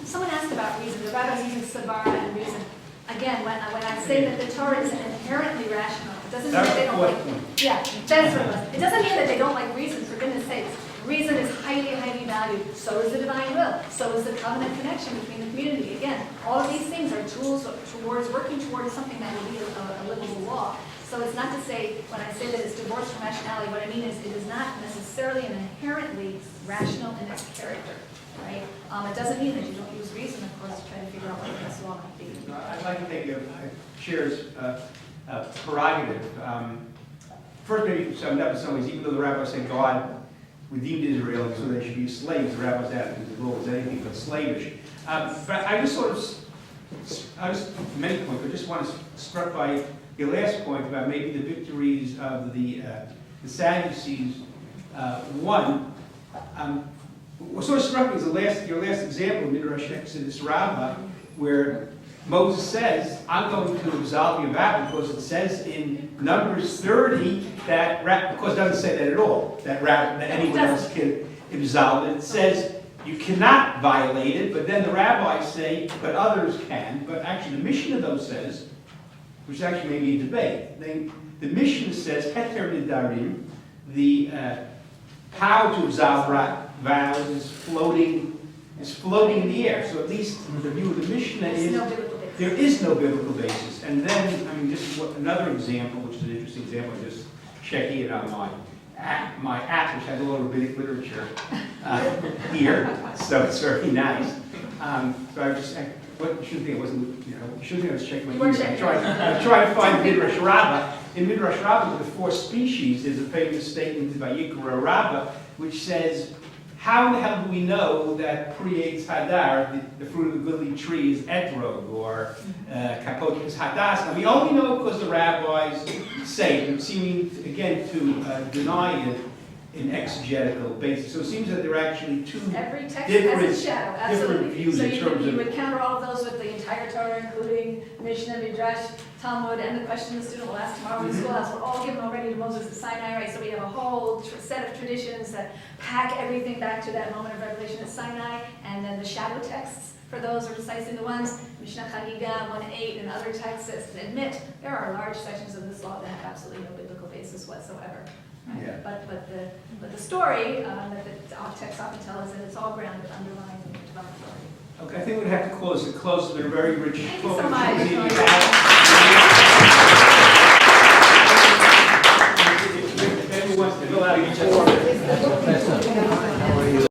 Someone asked about reason. The rabbis using sabara and reason. Again, when I say that the Torah is inherently rational, it doesn't mean that they don't like. Yeah, that's what it was. It doesn't mean that they don't like reason. For goodness sakes, reason is highly, highly valued. So is the divine will. So is the covenant connection between the community. Again, all of these things are tools towards working towards something that will be a livable law. So it's not to say, when I say that it's divorced from rationality, what I mean is it is not necessarily an inherently rational in its character, right? It doesn't mean that you don't use reason, of course, to try to figure out what the best law might be. I'd like to take Chair's prerogative. First, maybe summed up in some ways, even though the rabbis say God redeemed Israel, and so they should be slaves, the rabbis' attitude as well as anything but slavish. But I just many points, but just want to struck by your last point about maybe the victories of the Sadducees. What sort of struck me is your last example of Midrash Exodus Rabbah, where Moses says, I'm going to absolve you of that, because it says in Numbers 30 that, of course it doesn't say that at all, that anyone else can absolve it. It says you cannot violate it, but then the rabbis say, but others can. But actually the Mishnah though says, which is actually maybe a debate, the Mishnah says, Heter Nidarim, the power to absolve vows is floating in the air. So at least the view of the Mishnah is there is no biblical basis. And then, this is another example, which is an interesting example. I'm just checking it on my app, which has a little rabbinic literature here, so it's very nice. So I shouldn't think I wasn't, shouldn't think I was checking my email. I'm trying to find Midrash Rabbah. In Midrash Rabbah, the four species, there's a famous statement by Yikra Rabbah, which says, how in the hell do we know that pre-Eitz Hadar, the fruit of the goodly tree, is etrog, or kapot is hadas? And we only know because the rabbis say it, seeming, again, to deny it in exegetical basis. So it seems that there are actually two Every text has a shadow, absolutely. different views so in terms you of... would counter all of those with the entire Torah, including Mishnah, Midrash, Talmud, and the question the student will ask tomorrow in the schoolhouse were all given already to Moses at Sinai, right? So we have a whole set of traditions that pack everything back to that moment of revelation at Sinai, and then the shadow texts for those are precisely the ones. Mishnah Chagiga 1:8 and other texts that admit there are large sections of this law that have absolutely no biblical basis whatsoever. Right? Yeah. But the story that the text often tell us that it's all grounded underlying the divine authority. Okay, I think we'd have to close it. Close with a very rich. Thank you so talk. much. If anyone wants to fill out a form.